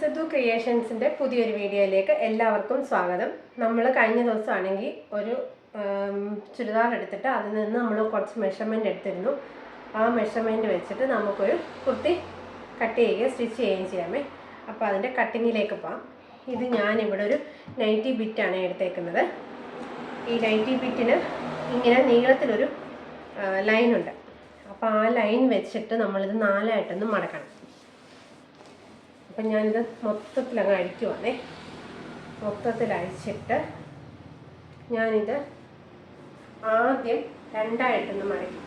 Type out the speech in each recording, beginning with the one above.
സിദ്ധു ക്രിയേഷൻസിൻ്റെ പുതിയൊരു വീഡിയോയിലേക്ക് എല്ലാവർക്കും സ്വാഗതം. നമ്മൾ കഴിഞ്ഞ ദിവസമാണെങ്കിൽ ഒരു ചുരിദാർ എടുത്തിട്ട് അതിൽ നിന്ന് നമ്മൾ കുറച്ച് മെഷർമെൻറ്റ് എടുത്തിരുന്നു. ആ മെഷർമെൻറ്റ് വെച്ചിട്ട് നമുക്കൊരു കുർത്തി കട്ട് ചെയ്യുകയും സ്റ്റിച്ച് ചെയ്യുകയും ചെയ്യാമേ. അപ്പോൾ അതിൻ്റെ കട്ടിങ്ങിലേക്ക് പോകാം. ഇത് ഞാനിവിടെ ഒരു നൈറ്റി ബിറ്റാണ് എടുത്തേക്കുന്നത്. ഈ നൈറ്റി ബിറ്റിന് ഇങ്ങനെ നീളത്തിലൊരു ലൈനുണ്ട്. അപ്പോൾ ആ ലൈൻ വെച്ചിട്ട് നമ്മളിത് നാലായിട്ടൊന്ന് മടക്കണം. അപ്പം ഞാനിത് മൊത്തത്തിലങ്ങ് അഴിക്കുവാണേ. മൊത്തത്തിൽ അഴിച്ചിട്ട് ഞാനിത് ആദ്യം രണ്ടായിട്ടൊന്ന് മടക്കി.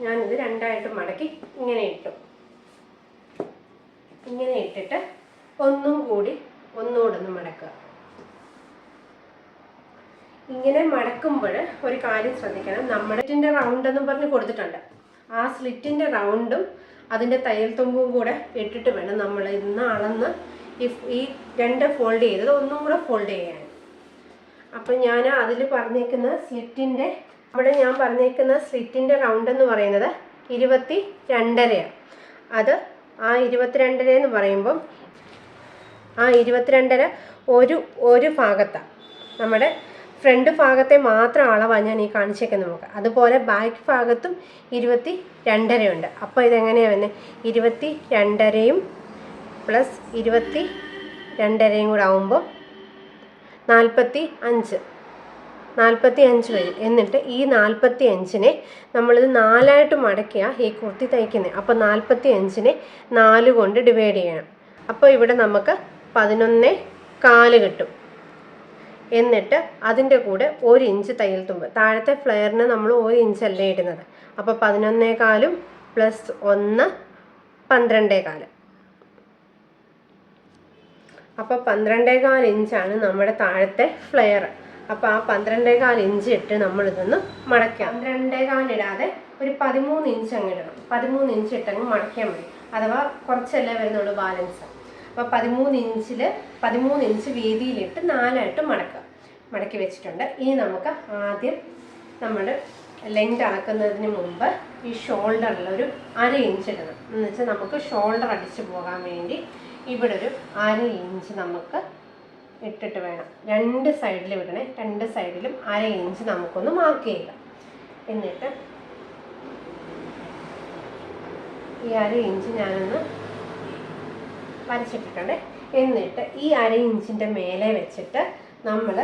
ഞാനിത് രണ്ടായിട്ട് മടക്കി ഇങ്ങനെ ഇട്ടു. ഇങ്ങനെ ഇട്ടിട്ട് ഒന്നുകൂടെ ഒന്ന് മടക്കുക. ഇങ്ങനെ മടക്കുമ്പോൾ ഒരു കാര്യം ശ്രദ്ധിക്കണം. നമ്മുടെ സ്ലിറ്റിൻ്റെ റൗണ്ട് എന്നും പറഞ്ഞ് കൊടുത്തിട്ടുണ്ട്. ആ സ്ലിറ്റിൻ്റെ റൗണ്ടും അതിൻ്റെ തയ്യൽ തുമ്പും കൂടെ ഇട്ടിട്ട് വേണം നമ്മൾ ഇന്ന് അളന്ന് ഈ രണ്ട് ഫോൾഡ് ചെയ്തത് ഒന്നും കൂടെ ഫോൾഡ് ചെയ്യാൻ. അപ്പം ഞാൻ അതിൽ പറഞ്ഞേക്കുന്ന സ്ലിറ്റിൻ്റെ അവിടെ ഞാൻ പറഞ്ഞേക്കുന്ന സ്ലിറ്റിൻ്റെ റൗണ്ട് എന്ന് പറയുന്നത് 22.5. അത് ആ 22.5 എന്ന് പറയുമ്പം ആ 22.5 ഒരു ഭാഗത്താണ്. നമ്മുടെ ഫ്രണ്ട് ഭാഗത്തെ മാത്രം അളവാണ് ഞാൻ ഈ കാണിച്ചേക്കുന്നത് നമുക്ക്. അതുപോലെ ബാക്ക് ഭാഗത്തും 22.5 ഉണ്ട്. അപ്പോൾ ഇതെങ്ങനെയാണ് വരുന്നത്? 22.5 പ്ലസ് 22.5 കൂടെ ആകുമ്പോൾ 45 വരും. എന്നിട്ട് ഈ 45-നെ നമ്മളിത് നാലായിട്ട് മടക്കിയാണ് ഈ കുർത്തി തയ്ക്കുന്നത്. അപ്പോൾ 45-നെ 4 കൊണ്ട് ഡിവൈഡ് ചെയ്യണം. അപ്പോൾ ഇവിടെ നമുക്ക് 11.4 കിട്ടും. എന്നിട്ട് അതിൻ്റെ കൂടെ 1 ഇഞ്ച് തയ്യൽ തുമ്പ്. താഴത്തെ ഫ്ലെയറിന് നമ്മൾ 1 ഇഞ്ചല്ലേ ഇടുന്നത്. അപ്പോൾ 11.4 പ്ലസ് 1 12.4. അപ്പോൾ 12.4 ഇഞ്ചാണ് നമ്മുടെ താഴത്തെ ഫ്ലെയർ. അപ്പോൾ ആ 12.4 ഇഞ്ച് ഇട്ട് നമ്മളിതൊന്ന് മടക്കാം. 12.4 ഇടാതെ ഒരു 13 ഇഞ്ച് അങ്ങ് ഇടണം. 13 ഇഞ്ച് ഇട്ടങ്ങ് മടക്കിയാൽ മതി. അഥവാ കുറച്ചല്ലേ വരുന്നുള്ളൂ ബാലൻസ്. അപ്പോൾ 13 ഇഞ്ച് വീതിയിലിട്ട് നാലായിട്ട് മടക്കി വെച്ചിട്ടുണ്ട്. ഇനി നമുക്ക് ആദ്യം നമ്മൾ ലെങ്ത് അളക്കുന്നതിന് മുമ്പ് ഈ ഷോൾഡറിൽ ഒരു 1/2 ഇഞ്ച് ഇടണം. എന്ന് വെച്ചാൽ നമുക്ക് ഷോൾഡർ അടിച്ചു പോകാൻ വേണ്ടി ഇവിടെ ഒരു 1/2 ഇഞ്ച് നമുക്ക് ഇട്ടിട്ട് വേണം. രണ്ട് സൈഡിലും ഇടണേ. രണ്ട് സൈഡിലും 1/2 ഇഞ്ച് നമുക്കൊന്ന് മാർക്ക് ചെയ്യുക. എന്നിട്ട് ഈ 1/2 ഇഞ്ച് ഞാനൊന്ന് വരച്ചിട്ടിട്ടുണ്ട്. എന്നിട്ട് ഈ 1/2 ഇഞ്ചിൻ്റെ മേലെ വെച്ചിട്ട് നമ്മൾ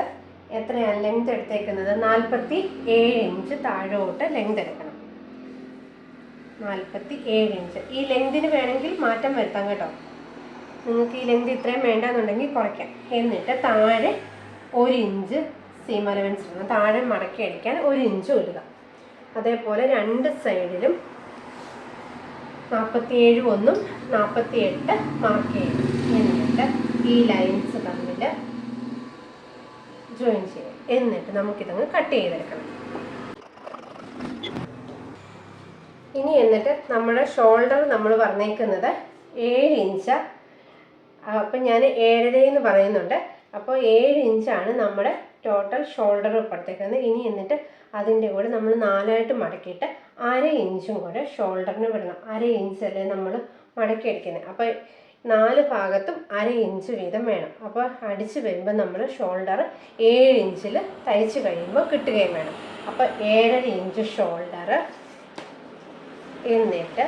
എത്രയാണ് ലെങ്ത് എടുത്തേക്കുന്നത്? 47 ഇഞ്ച് താഴോട്ട് ലെങ്ത് എടുക്കണം. 47 ഇഞ്ച്. ഈ ലെങ്തിന് വേണമെങ്കിൽ മാറ്റം വരുത്താം കേട്ടോ. നിങ്ങൾക്ക് ഈ ലെങ്ത് ഇത്രയും വേണ്ടെന്നുണ്ടെങ്കിൽ കുറയ്ക്കാം. എന്നിട്ട് താഴെ 1 ഇഞ്ച് സീം അലവൻസ് ഇടണം. താഴെ മടക്കി അടിക്കാൻ 1 ഇഞ്ച് ഇടുക. അതേപോലെ രണ്ട് സൈഡിലും 47 1 48 മാർക്ക് ചെയ്യണം. എന്നിട്ട് ഈ ലൈൻസ് തമ്മിൽ ജോയിൻ ചെയ്യാം. എന്നിട്ട് നമുക്കിതങ്ങ് കട്ട് ചെയ്തെടുക്കണം. ഇനി എന്നിട്ട് നമ്മുടെ ഷോൾഡർ നമ്മൾ പറഞ്ഞേക്കുന്നത് 7 ഇഞ്ച്. അപ്പം ഞാൻ 7.5 എന്ന് പറയുന്നുണ്ട്. അപ്പോൾ 7 ഇഞ്ചാണ് നമ്മുടെ ടോട്ടൽ ഷോൾഡർ ഇപ്പുറത്തേക്കുന്നത്. ഇനി എന്നിട്ട് അതിൻ്റെ കൂടെ നമ്മൾ നാലായിട്ട് മടക്കിയിട്ട് 1/2 ഇഞ്ചും കൂടെ ഷോൾഡറിന് വിടണം. 1/2 ഇഞ്ചല്ലേ നമ്മൾ മടക്കി അടിക്കുന്നത്. അപ്പോൾ 4 ഭാഗത്തും 1/2 ഇഞ്ച് വീതം വേണം. അപ്പോൾ അടിച്ച് വരുമ്പോൾ നമ്മൾ ഷോൾഡർ 7 ഇഞ്ചിൽ തയ്ച്ച് കഴിയുമ്പോൾ കിട്ടുകയും വേണം. അപ്പോൾ 7.5 ഇഞ്ച് ഷോൾഡർ. എന്നിട്ട്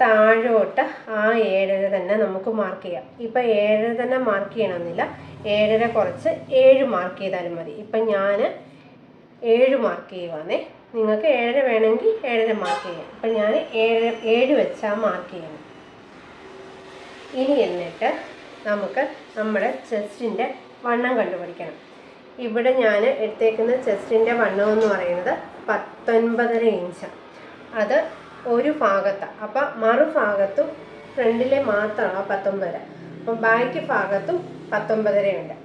താഴോട്ട് ആ 7.5 തന്നെ നമുക്ക് മാർക്ക് ചെയ്യാം. ഇപ്പം 7.5 തന്നെ മാർക്ക് ചെയ്യണമെന്നില്ല. 7.5 കുറച്ച് 7 മാർക്ക് ചെയ്താലും മതി. ഇപ്പം ഞാൻ 7 മാർക്ക് ചെയ്യുവാണേ. നിങ്ങൾക്ക് 7.5 വേണമെങ്കിൽ 7.5 മാർക്ക് ചെയ്യാം. അപ്പം ഞാൻ 7 വെച്ചാൽ മാർക്ക് ചെയ്യണം. ഇനി എന്നിട്ട് നമുക്ക് നമ്മുടെ ചെസ്റ്റിൻ്റെ വണ്ണം കണ്ടുപിടിക്കണം. ഇവിടെ ഞാൻ എടുത്തേക്കുന്ന ചെസ്റ്റിൻ്റെ വണ്ണം എന്ന് പറയുന്നത് 19.5 ഇഞ്ചാണ്. അത് ഒരു ഭാഗത്താണ്. അപ്പം മറുഭാഗത്തും ഫ്രണ്ടിലെ മാത്രമാണ് 19. അപ്പം ബാക്ക് ഭാഗത്തും 19.5 ഉണ്ട്.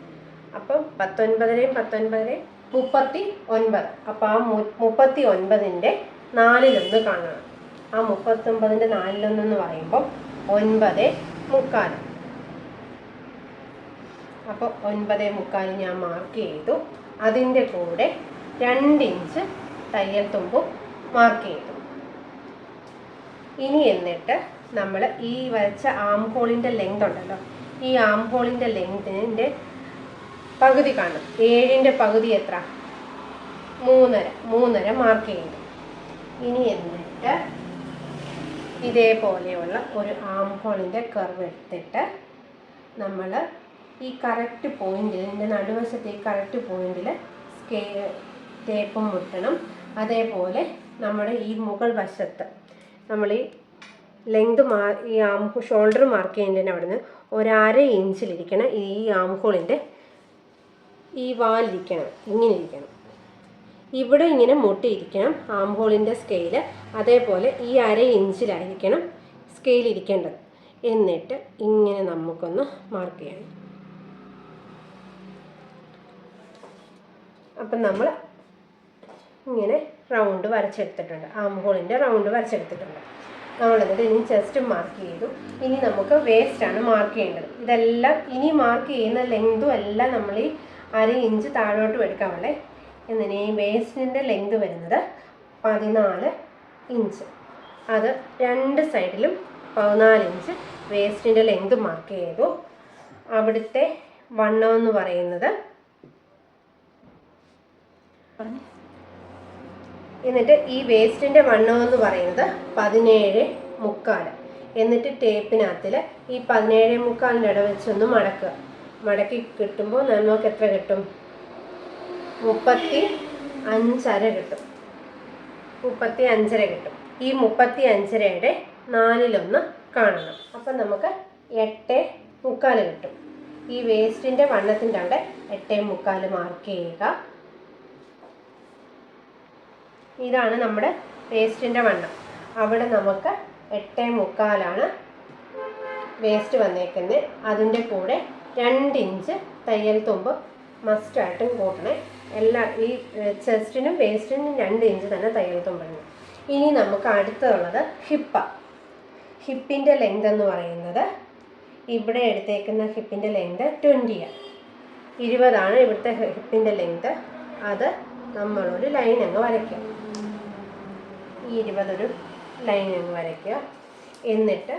അപ്പം 19.5 39. അപ്പം ആ 39ൻ്റെ 4 കാണണം. ആ 39ൻ്റെ 4 പറയുമ്പം 9.25. അപ്പോൾ 9.25 ഞാൻ മാർക്ക് ചെയ്തു. അതിൻ്റെ കൂടെ 2 ഇഞ്ച് തയ്യൽ തുമ്പും മാർക്ക് ചെയ്തു. ഇനി എന്നിട്ട് നമ്മൾ ഈ വരച്ച ആം ഹോളിൻ്റെ ലെങ്ത് ഉണ്ടല്ലോ, ഈ ആം ഹോളിൻ്റെ ലെങ്തിൻ്റെ പകുതി കാണും. 7ൻ്റെ പകുതി എത്ര? 3.5 മാർക്ക് ചെയ്യുന്നു. ഇനി എന്നിട്ട് ഇതേപോലെയുള്ള ഒരു ആം ഹോളിൻ്റെ കർവ് എടുത്തിട്ട് നമ്മൾ ഈ കറക്റ്റ് പോയിന്റിൽ, ഇതിൻ്റെ നടുവശത്ത് ഈ കറക്റ്റ് പോയിന്റിൽ ടേപ്പും മുട്ടണം. അതേപോലെ നമ്മുടെ ഈ മുകൾ വശത്ത് നമ്മൾ ഈ ലെങ്ത് ഈ ഷോൾഡർ മാർക്ക് ചെയ്യുന്നതിന് അവിടെ നിന്ന് 1/2 ഇഞ്ചിലിരിക്കണം. ഈ ആം ഹോളിൻ്റെ ഈ വാലിരിക്കണം, ഇങ്ങനെ ഇരിക്കണം. ഇവിടെ ഇങ്ങനെ മുട്ടിയിരിക്കണം ആം ഹോളിൻ്റെ സ്കെയില്. അതേപോലെ ഈ 1/2 ഇഞ്ചിലായിരിക്കണം സ്കെയിൽ ഇരിക്കേണ്ടത്. എന്നിട്ട് ഇങ്ങനെ നമുക്കൊന്ന് മാർക്ക് ചെയ്യണം. അപ്പം നമ്മൾ ഇങ്ങനെ റൗണ്ട് വരച്ചെടുത്തിട്ടുണ്ട്, ആം ഹോളിൻ്റെ റൗണ്ട് വരച്ചെടുത്തിട്ടുണ്ട്. നമ്മളെന്നിട്ട് ഇനി ചെസ്റ്റ് മാർക്ക് ചെയ്തു. ഇനി നമുക്ക് വേസ്റ്റാണ് മാർക്ക് ചെയ്യേണ്ടത്. ഇതെല്ലാം ഇനി മാർക്ക് ചെയ്യുന്ന ലെങ്തും എല്ലാം നമ്മൾ ഈ 1/2 ഇഞ്ച് താഴോട്ടും എടുക്കാമല്ലേ. എന്നിട്ട് ഈ വേസ്റ്റിൻ്റെ ലെങ്ത് വരുന്നത് 14 ഇഞ്ച്. അത് 2 സൈഡിലും 14 ഇഞ്ച് വേസ്റ്റിൻ്റെ ലെങ്ത് മാർക്ക് ചെയ്തു. അവിടുത്തെ വണ്ണം എന്ന് പറയുന്നത്, എന്നിട്ട് ഈ വേസ്റ്റിൻ്റെ വണ്ണം എന്ന് പറയുന്നത് 17.75. എന്നിട്ട് ടേപ്പിനകത്തിൽ ഈ 17.75 ഇട വെച്ചൊന്ന് മടക്കുക. മടക്കി കിട്ടുമ്പോൾ നമുക്ക് എത്ര കിട്ടും? 35.5 കിട്ടും. 35.5 കിട്ടും. ഈ 35.5യുടെ 4/1 കാണണം. അപ്പം നമുക്ക് 8.75 കിട്ടും. ഈ വേസ്റ്റിൻ്റെ വണ്ണത്തിൻ്റെ അവിടെ 8.75 മാർക്ക് ചെയ്യുക. ഇതാണ് നമ്മുടെ വേസ്റ്റിൻ്റെ വണ്ണം. അവിടെ നമുക്ക് 8.75 വേസ്റ്റ് വന്നേക്കുന്നത്. അതിൻ്റെ കൂടെ 2 ഇഞ്ച് തയ്യൽ തുമ്പ് മസ്റ്റായിട്ടും കൂട്ടണേ. ഈ ചെസ്റ്റിനും വേസ്റ്റിനും 2 ഇഞ്ച് തന്നെ തയ്യൽ തുമ്പുണ്ട്. ഇനി നമുക്ക് അടുത്തുള്ളത് ഹിപ്പിൻ്റെ ലെങ്ത് എന്ന് പറയുന്നത്, ഇവിടെ എടുത്തേക്കുന്ന ഹിപ്പിൻ്റെ ലെങ്ത് 20 20 ഇവിടുത്തെ ഹിപ്പിൻ്റെ ലെങ്ത്. അത് നമ്മളൊരു ലൈൻ അങ്ങ് വരയ്ക്കുക. ഈ 20 ഒരു ലൈൻ അങ്ങ് വരയ്ക്കുക. എന്നിട്ട്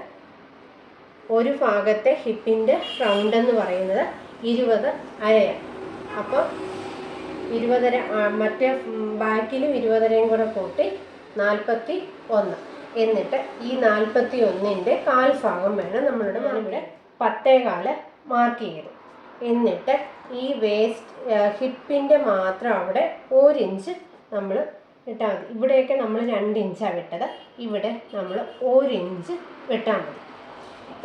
ഒരു ഭാഗത്തെ ഹിപ്പിൻ്റെ റൗണ്ട് എന്ന് പറയുന്നത് 20.5. അപ്പോൾ 20.5 മറ്റേ ബാക്കിലും 20.5 കൂടെ കൂട്ടി 41. എന്നിട്ട് ഈ 41ൻ്റെ 1/4 ഭാഗം വേണം നമ്മളുടെ. ഞാനിവിടെ 10.25 മാർക്ക് ചെയ്തു. എന്നിട്ട് ഈ ഹിപ്പിൻ്റെ മാത്രം അവിടെ 1 ഇഞ്ച് നമ്മൾ ഇട്ടാൽ മതി. ഇവിടെയൊക്കെ നമ്മൾ 2 ഇഞ്ചാണ് വിട്ടത്, ഇവിടെ നമ്മൾ 1 ഇഞ്ച് വിട്ടാൽ മതി.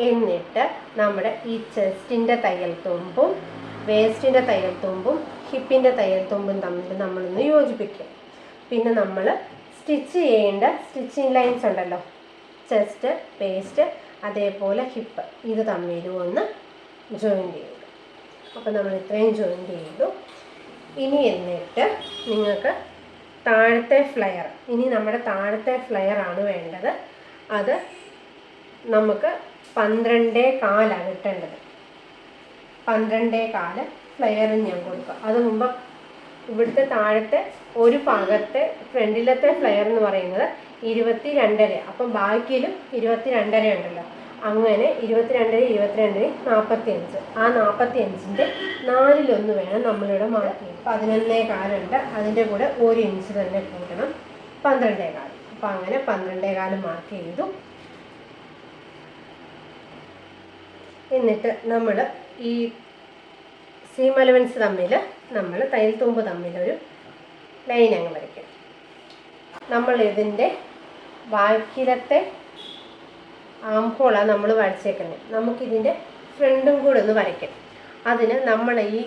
എന്നിട്ട് നമ്മുടെ ഈ ചെസ്റ്റിൻ്റെ തയ്യൽ തുമ്പും വേസ്റ്റിൻ്റെ തയ്യൽ തുമ്പും ഹിപ്പിൻ്റെ തയ്യൽ തുമ്പും തമ്മിൽ നമ്മളൊന്ന് യോജിപ്പിക്കുക. പിന്നെ നമ്മൾ സ്റ്റിച്ച് ചെയ്യേണ്ട സ്റ്റിച്ചിങ് ലൈൻസ് ഉണ്ടല്ലോ, ചെസ്റ്റ്, വേസ്റ്റ്, അതേപോലെ ഹിപ്പ്, ഇത് തമ്മിലും ഒന്ന് ജോയിൻ്റ് ചെയ്തു. അപ്പോൾ നമ്മൾ ഇത്രയും ജോയിൻ്റ് ചെയ്തു. ഇനി എന്നിട്ട് നിങ്ങൾക്ക് താഴത്തെ ഫ്ലെയർ, ഇനി നമ്മുടെ താഴത്തെ ഫ്ലെയർ ആണ് വേണ്ടത്. അത് നമുക്ക് 12.25 കിട്ടേണ്ടത്. 12.25 ഫ്ലെയറും ഞാൻ കൊടുക്കുക. അത് മുമ്പ് ഇവിടുത്തെ താഴത്തെ ഒരു ഭാഗത്തെ ഫ്രണ്ടിലത്തെ ഫ്ലെയർ എന്ന് പറയുന്നത് 22.5. അപ്പം ബാക്കിയിലും 22.5 ഉണ്ടല്ലോ. അങ്ങനെ 22, 22, 45. ആ 45ൻ്റെ 4/1 വേണം നമ്മളിവിടെ മാർക്ക് ചെയ്യും. 11.25 ഉണ്ട്. അതിൻ്റെ കൂടെ 1 ഇഞ്ച് തന്നെ കൂട്ടണം, 12.25. അപ്പം അങ്ങനെ 12.25 മാർക്ക് ചെയ്തു. എന്നിട്ട് നമ്മൾ ഈ സീം അലവൻസ് തമ്മിൽ നമ്മൾ തയ്യൽ തുമ്പ് തമ്മിലൊരു ലൈൻ അങ്ങ് വരയ്ക്കും. നമ്മൾ ഇതിൻ്റെ ബാക്കിലത്തെ ആം ഹോളാണ് നമ്മൾ വരച്ചേക്കുന്നത്. നമുക്കിതിൻ്റെ ഫ്രണ്ടും കൂടെ ഒന്ന് വരയ്ക്കാം. അതിന് നമ്മൾ ഈ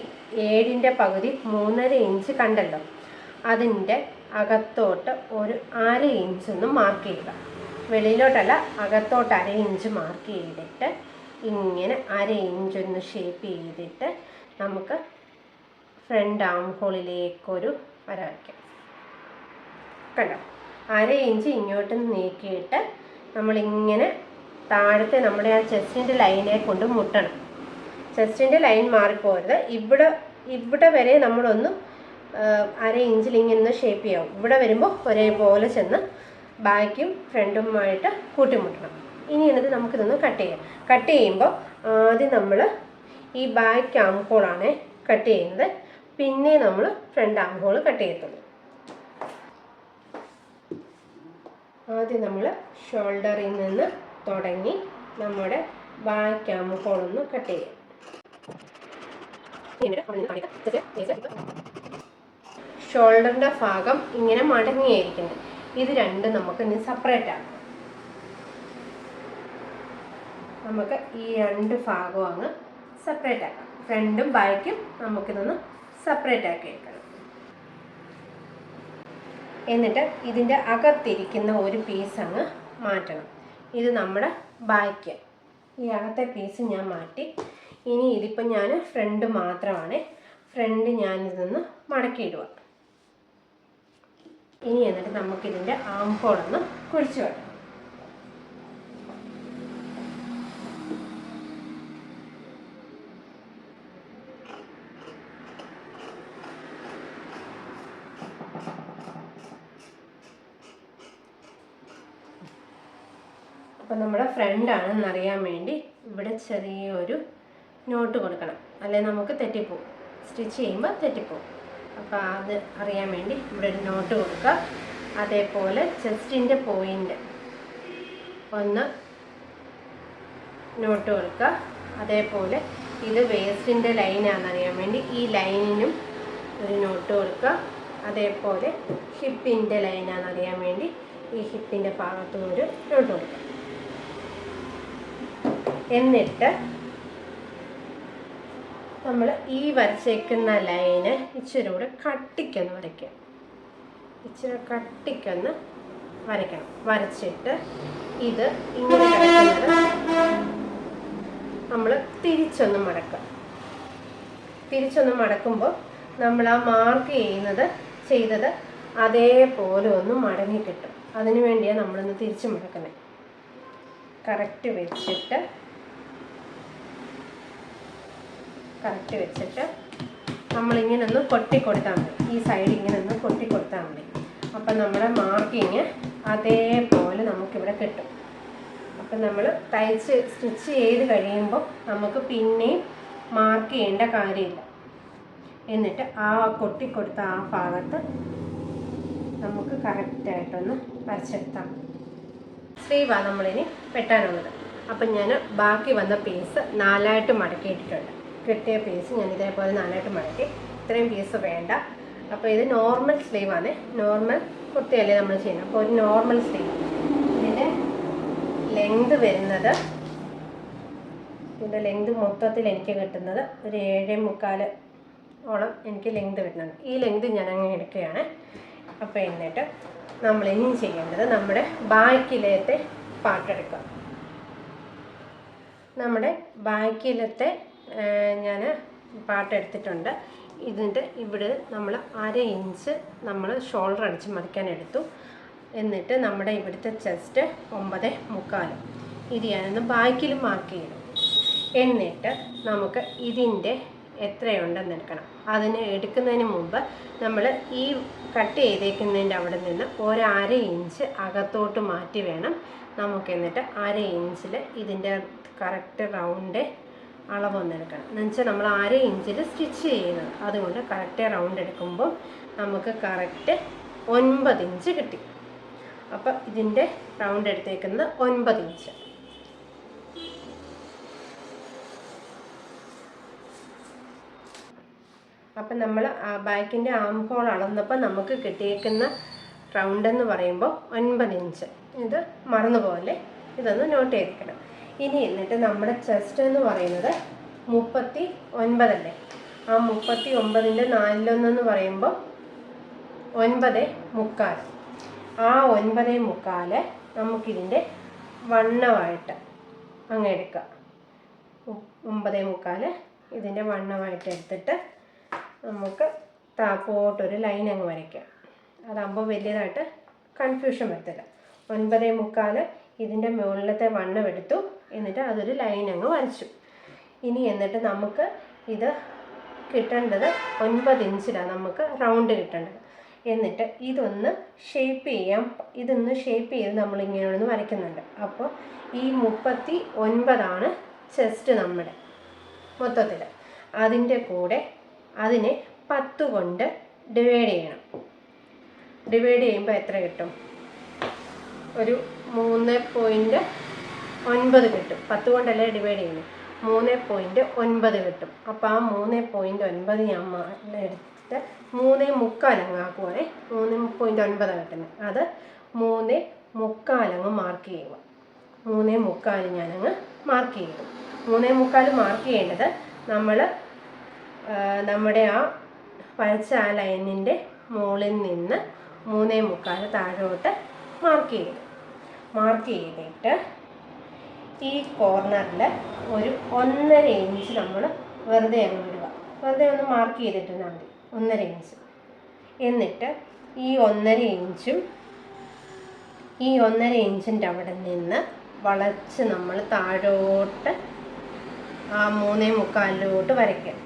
7ൻ്റെ പകുതി 3.5 ഇഞ്ച് കണ്ടല്ലോ, അതിൻ്റെ അകത്തോട്ട് ഒരു 1/2 ഇഞ്ചൊന്ന് മാർക്ക് ചെയ്യുക. വെളിയിലോട്ടല്ല, അകത്തോട്ട് 1/2 ഇഞ്ച് മാർക്ക് ചെയ്തിട്ട് ഇങ്ങനെ 1/2 ഇഞ്ചൊന്ന് ഷേപ്പ് ചെയ്തിട്ട് നമുക്ക് ഫ്രണ്ട് ആം ഹോളിലേക്കൊരു വര വയ്ക്കാം. കണ്ടോ? 1/2 ഇഞ്ച് ഇങ്ങോട്ട് നീക്കിയിട്ട് നമ്മളിങ്ങനെ താഴത്തെ നമ്മുടെ ആ ചെസ്റ്റിൻ്റെ ലൈനെ കൊണ്ട് മുട്ടണം. ചെസ്റ്റിൻ്റെ ലൈൻ മാറിപ്പോരുത്. ഇവിടെ വരെ നമ്മളൊന്ന് 1/2 ഇഞ്ചിൽ ഇങ്ങനെ ഷേപ്പ് ചെയ്യാവും. ഇവിടെ വരുമ്പോൾ ഒരേപോലെ ചെന്ന് ബാക്കും ഫ്രണ്ടുമായിട്ട് കൂട്ടിമുട്ടണം. ഇനി എന്നിട്ട് നമുക്കിതൊന്ന് കട്ട് ചെയ്യാം. കട്ട് ചെയ്യുമ്പോൾ ആദ്യം നമ്മൾ ഈ ബാക്ക് ആം ഹോളാണ് കട്ട് ചെയ്യുന്നത്, പിന്നെ നമ്മൾ ഫ്രണ്ട് ആം ഹോൾ കട്ട് ചെയ്യത്തുള്ളൂ. ആദ്യം നമ്മൾ ഷോൾഡറിൽ നിന്ന് തുടങ്ങി നമ്മുടെ ബാക്ക് ആം ഹോളൊന്ന് കട്ട് ചെയ്യാം. ഷോൾഡറിൻ്റെ ഭാഗം ഇങ്ങനെ മടങ്ങിയായിരിക്കുന്നത്. ഇത് രണ്ടും നമുക്ക് ഇനി സെപ്പറേറ്റ് ആക്കാം. നമുക്ക് ഈ രണ്ട് ഭാഗവും അങ്ങ് സെപ്പറേറ്റ് ആക്കാം. ഫ്രണ്ടും ബാക്കും നമുക്കിതൊന്ന് സെപ്പറേറ്റ് ആക്കി എടുക്കണം. എന്നിട്ട് ഇതിൻ്റെ അകത്തിരിക്കുന്ന ഒരു പീസ് അങ്ങ് മാറ്റണം. ഇത് നമ്മുടെ ബാക്ക്. ഈ അകത്തെ പീസ് ഞാൻ മാറ്റി. ഇനി ഇതിപ്പോൾ ഞാൻ ഫ്രണ്ട് മാത്രമാണ്. ഫ്രണ്ട് ഞാനിതൊന്ന് മടക്കിയിടുക. ഇനി എന്നിട്ട് നമുക്കിതിൻ്റെ ആം ഹോളൊന്ന് കുഴിച്ച് വെക്കണം. അപ്പം നമ്മുടെ ഫ്രണ്ടാണെന്ന് അറിയാൻ വേണ്ടി ഇവിടെ ചെറിയൊരു നോട്ട് കൊടുക്കണം, അല്ലെങ്കിൽ നമുക്ക് തെറ്റിപ്പോവും. സ്റ്റിച്ച് ചെയ്യുമ്പോൾ തെറ്റിപ്പോവും. അപ്പോൾ അത് അറിയാൻ വേണ്ടി ഇവിടെ ഒരു നോട്ട് കൊടുക്കുക. അതേപോലെ ചെസ്റ്റിൻ്റെ പോയിൻ്റ് ഒന്ന് നോട്ട് കൊടുക്കുക. അതേപോലെ ഇത് വേസ്റ്റിൻ്റെ ലൈനാണെന്നറിയാൻ വേണ്ടി ഈ ലൈനിനും ഒരു നോട്ട് കൊടുക്കുക. അതേപോലെ ഹിപ്പിൻ്റെ ലൈനാണെന്നറിയാൻ വേണ്ടി ഈ ഹിപ്പിൻ്റെ ഭാഗത്തും ഒരു നോട്ട് കൊടുക്കുക. എന്നിട്ട് നമ്മൾ ഈ വരച്ചേക്കുന്ന ലൈന് ഇച്ചിരി കൂടെ കട്ടിക്കൊന്ന് വരയ്ക്കുക. ഇച്ചിരി കട്ടിക്കൊന്ന് വരയ്ക്കണം. വരച്ചിട്ട് ഇത് ഇങ്ങനെ കിടക്കുന്നത് നമ്മൾ തിരിച്ചൊന്ന് മടക്കുക. തിരിച്ചൊന്ന് മടക്കുമ്പോൾ നമ്മൾ ആ മാർക്ക് ചെയ്തത് അതേപോലെ ഒന്ന് മടങ്ങി കിട്ടും. അതിനു വേണ്ടിയാണ് നമ്മളൊന്ന് തിരിച്ച് മടക്കുന്നത്. കറക്റ്റ് വെച്ചിട്ട് നമ്മളിങ്ങനെ ഒന്ന് കൊട്ടിക്കൊടുത്താൽ മതി. ഈ സൈഡ് ഇങ്ങനെ ഒന്ന് കൊട്ടിക്കൊടുത്താൽ മതി. അപ്പം നമ്മുടെ മാർക്കിങ് അതേപോലെ നമുക്കിവിടെ കിട്ടും. അപ്പം നമ്മൾ സ്റ്റിച്ച് ചെയ്ത് കഴിയുമ്പോൾ നമുക്ക് പിന്നെയും മാർക്ക് ചെയ്യേണ്ട കാര്യമില്ല. എന്നിട്ട് ആ കൊട്ടിക്കൊടുത്ത ആ ഭാഗത്ത് നമുക്ക് കറക്റ്റായിട്ടൊന്ന് വരച്ചെടുത്താം. സ്ലീവാണ് നമ്മളിനി വെട്ടാനുള്ളത്. അപ്പം ഞാൻ ബാക്കി വന്ന പീസ് 4ആയിട്ട് മടക്കിയിട്ടിട്ടുണ്ട്. കിട്ടിയ പീസ് ഞാൻ ഇതേപോലെ 4ആയിട്ട് മടക്കി. ഇത്രയും പീസ് വേണ്ട. അപ്പോൾ ഇത് നോർമൽ സ്ലീവാണ്. നോർമൽ കുർത്തിയല്ലേ നമ്മൾ ചെയ്യുന്നത്. അപ്പോൾ ഒരു നോർമൽ സ്ലീവ്. ഇതിൻ്റെ ലെങ്ത് വരുന്നത്, ഇതിൻ്റെ ലെങ്ത് മൊത്തത്തിൽ എനിക്ക് കിട്ടുന്നത് ഒരു 7.25 ഓളം എനിക്ക് ലെങ്ത് വരുന്നുണ്ട്. ഈ ലെങ്ത് ഞാൻ അങ്ങനെ എടുക്കുകയാണ്. അപ്പോൾ എന്നിട്ട് നമ്മൾ ഇനിയും ചെയ്യേണ്ടത് നമ്മുടെ ബാക്കിലത്തെ പാട്ടെടുക്കുക. നമ്മുടെ ബാക്കിലത്തെ ഞാൻ പാട്ടെടുത്തിട്ടുണ്ട്. ഇതിൻ്റെ ഇവിടെ നമ്മൾ 1/2 ഇഞ്ച് നമ്മൾ ഷോൾഡർ അടിച്ച് മറിക്കാൻ എടുത്തു. എന്നിട്ട് നമ്മുടെ ഇവിടുത്തെ ചെസ്റ്റ് 9.25 ഇത് ഞാനൊന്ന് ബാക്കിൽ മാർക്ക് ചെയ്യണം. എന്നിട്ട് നമുക്ക് ഇതിൻ്റെ എത്രയുണ്ടെന്ന് എടുക്കണം. അതിന് എടുക്കുന്നതിന് മുമ്പ് നമ്മൾ ഈ കട്ട് ചെയ്തേക്കുന്നതിൻ്റെ അവിടെ നിന്ന് 1/2 ഇഞ്ച് അകത്തോട്ട് മാറ്റി വേണം നമുക്ക്. എന്നിട്ട് 1/2 ഇഞ്ചിൽ ഇതിൻ്റെ കറക്റ്റ് റൗണ്ട് അളവൊന്നെടുക്കണം. എന്ന് വെച്ചാൽ നമ്മൾ 1/2 ഇഞ്ചിൽ സ്റ്റിച്ച് ചെയ്യുന്നത്. അതുകൊണ്ട് കറക്റ്റ് റൗണ്ട് എടുക്കുമ്പോൾ നമുക്ക് കറക്റ്റ് 9 ഇഞ്ച് കിട്ടി. അപ്പം ഇതിൻ്റെ റൗണ്ട് എടുത്തേക്കുന്നത് 9 ഇഞ്ച്. അപ്പം നമ്മൾ ബാക്കിൻ്റെ ആം ഹോൾ അളന്നപ്പോൾ നമുക്ക് കിട്ടിയേക്കുന്ന റൗണ്ട് എന്ന് പറയുമ്പോൾ 9 ഇഞ്ച്. ഇത് മറന്നുപോലെ ഇതൊന്ന് നോട്ട് ചെയ്തിരിക്കണം. ഇനി എന്നിട്ട് നമ്മുടെ ചെസ്റ്റ് എന്ന് പറയുന്നത് 39 അല്ലേ. ആ 39ൻ്റെ 4/1 എന്ന് പറയുമ്പോൾ 9.25. ആ 9.25 നമുക്കിതിൻ്റെ വണ്ണമായിട്ട് അങ്ങ് എടുക്കാം. 9.25 ഇതിൻ്റെ വണ്ണമായിട്ട് എടുത്തിട്ട് നമുക്ക് താപ്പോട്ടൊരു ലൈൻ അങ്ങ് വരയ്ക്കാം. അതാകുമ്പോൾ വലിയതായിട്ട് കൺഫ്യൂഷൻ വരത്തില്ല. 9.25 ഇതിൻ്റെ മുകളിലത്തെ വണ്ണം എടുത്തു. എന്നിട്ട് അതൊരു ലൈൻ അങ്ങ് വരച്ചു. ഇനി എന്നിട്ട് നമുക്ക് ഇത് കിട്ടേണ്ടത് 9 ഇഞ്ചിലാണ് നമുക്ക് റൗണ്ട് കിട്ടേണ്ടത്. എന്നിട്ട് ഇതൊന്ന് ഷേപ്പ് ചെയ്യാം. ഇതൊന്ന് ഷേപ്പ് ചെയ്ത് നമ്മളിങ്ങനെയൊന്ന് വരയ്ക്കുന്നുണ്ട്. അപ്പോൾ ഈ 39 ചെസ്റ്റ് നമ്മുടെ മൊത്തത്തിൽ. അതിൻ്റെ കൂടെ അതിനെ 10 കൊണ്ട് ഡിവൈഡ് ചെയ്യണം. ഡിവൈഡ് ചെയ്യുമ്പോൾ എത്ര കിട്ടും? ഒരു 3.9 കിട്ടും. 10 കൊണ്ടല്ലേ ഡിവൈഡ് ചെയ്യുന്നത്. 3.9 കിട്ടും. അപ്പോൾ ആ 3.9 ഞാൻ എടുത്തിട്ട് 3.25 ആക്കുവാണേ. 3.9 കിട്ടുന്നത്. അത് 3.25 മാർക്ക് ചെയ്യുക. 3.25 ഞാനങ്ങ് മാർക്ക് ചെയ്തു. 3.25 മാർക്ക് ചെയ്യേണ്ടത് നമ്മുടെ ആ വരച്ച ആ ലൈനിൻ്റെ മുകളിൽ നിന്ന് 3.25 താഴോട്ട് മാർക്ക് ചെയ്തിട്ട് ഈ കോർണറിൽ ഒരു 1.5 ഇഞ്ച് നമ്മൾ വെറുതെ അങ്ങ് വിടുക. വെറുതെ ഒന്ന് മാർക്ക് ചെയ്തിട്ടാൽ മതി. 1.5 ഇഞ്ച്. എന്നിട്ട് ഈ 1.5 ഇഞ്ചും ഈ 1.5 ഇഞ്ചിൻ്റെ അവിടെ നിന്ന് വളച്ച് നമ്മൾ താഴോട്ട് ആ 3.25 വരയ്ക്കുക.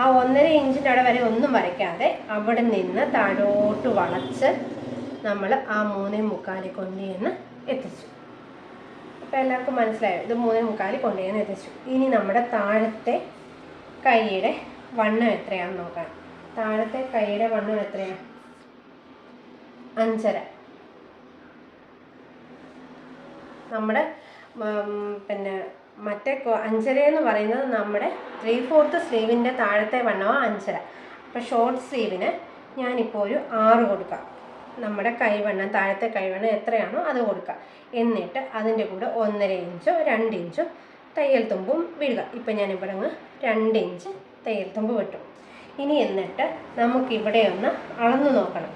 ആ 1.5 ഇഞ്ചിൻ്റെ അവിടെ വരെ ഒന്നും വരയ്ക്കാതെ അവിടെ നിന്ന് താഴോട്ട് വളച്ച് നമ്മൾ ആ 3.25 കൊണ്ടുചെന്ന് എത്തിച്ചു. അപ്പോൾ എല്ലാവർക്കും മനസ്സിലായോ? ഇത് 3.25 കൊണ്ടുചെന്ന് എത്തിച്ചു. ഇനി നമ്മുടെ താഴത്തെ കൈയുടെ വണ്ണം എത്രയാണെന്ന് നോക്കാം. താഴത്തെ കൈയുടെ വണ്ണം എത്രയാണ്? 5.5. നമ്മുടെ പിന്നെ മറ്റേ 5.5 എന്ന് പറയുന്നത് നമ്മുടെ 3/4 സ്ലീവിൻ്റെ താഴത്തെ വണ്ണമാണ് 5.5. അപ്പോൾ ഷോർട്ട് സ്ലീവിന് ഞാനിപ്പോൾ ഒരു 6 കൊടുക്കാം. നമ്മുടെ കൈവണ്ണം, താഴത്തെ കൈവണ്ണം എത്രയാണോ അത് കൊടുക്കുക. എന്നിട്ട് അതിൻ്റെ കൂടെ 1.5 ഇഞ്ചോ 2 ഇഞ്ചോ തയ്യൽ തുമ്പും വിടുക. ഇപ്പം ഞാനിവിടെ അങ്ങ് 2 ഇഞ്ച് തയ്യൽ തുമ്പ് വിട്ടു. ഇനി എന്നിട്ട് നമുക്കിവിടെ ഒന്ന് അളന്ന് നോക്കണം.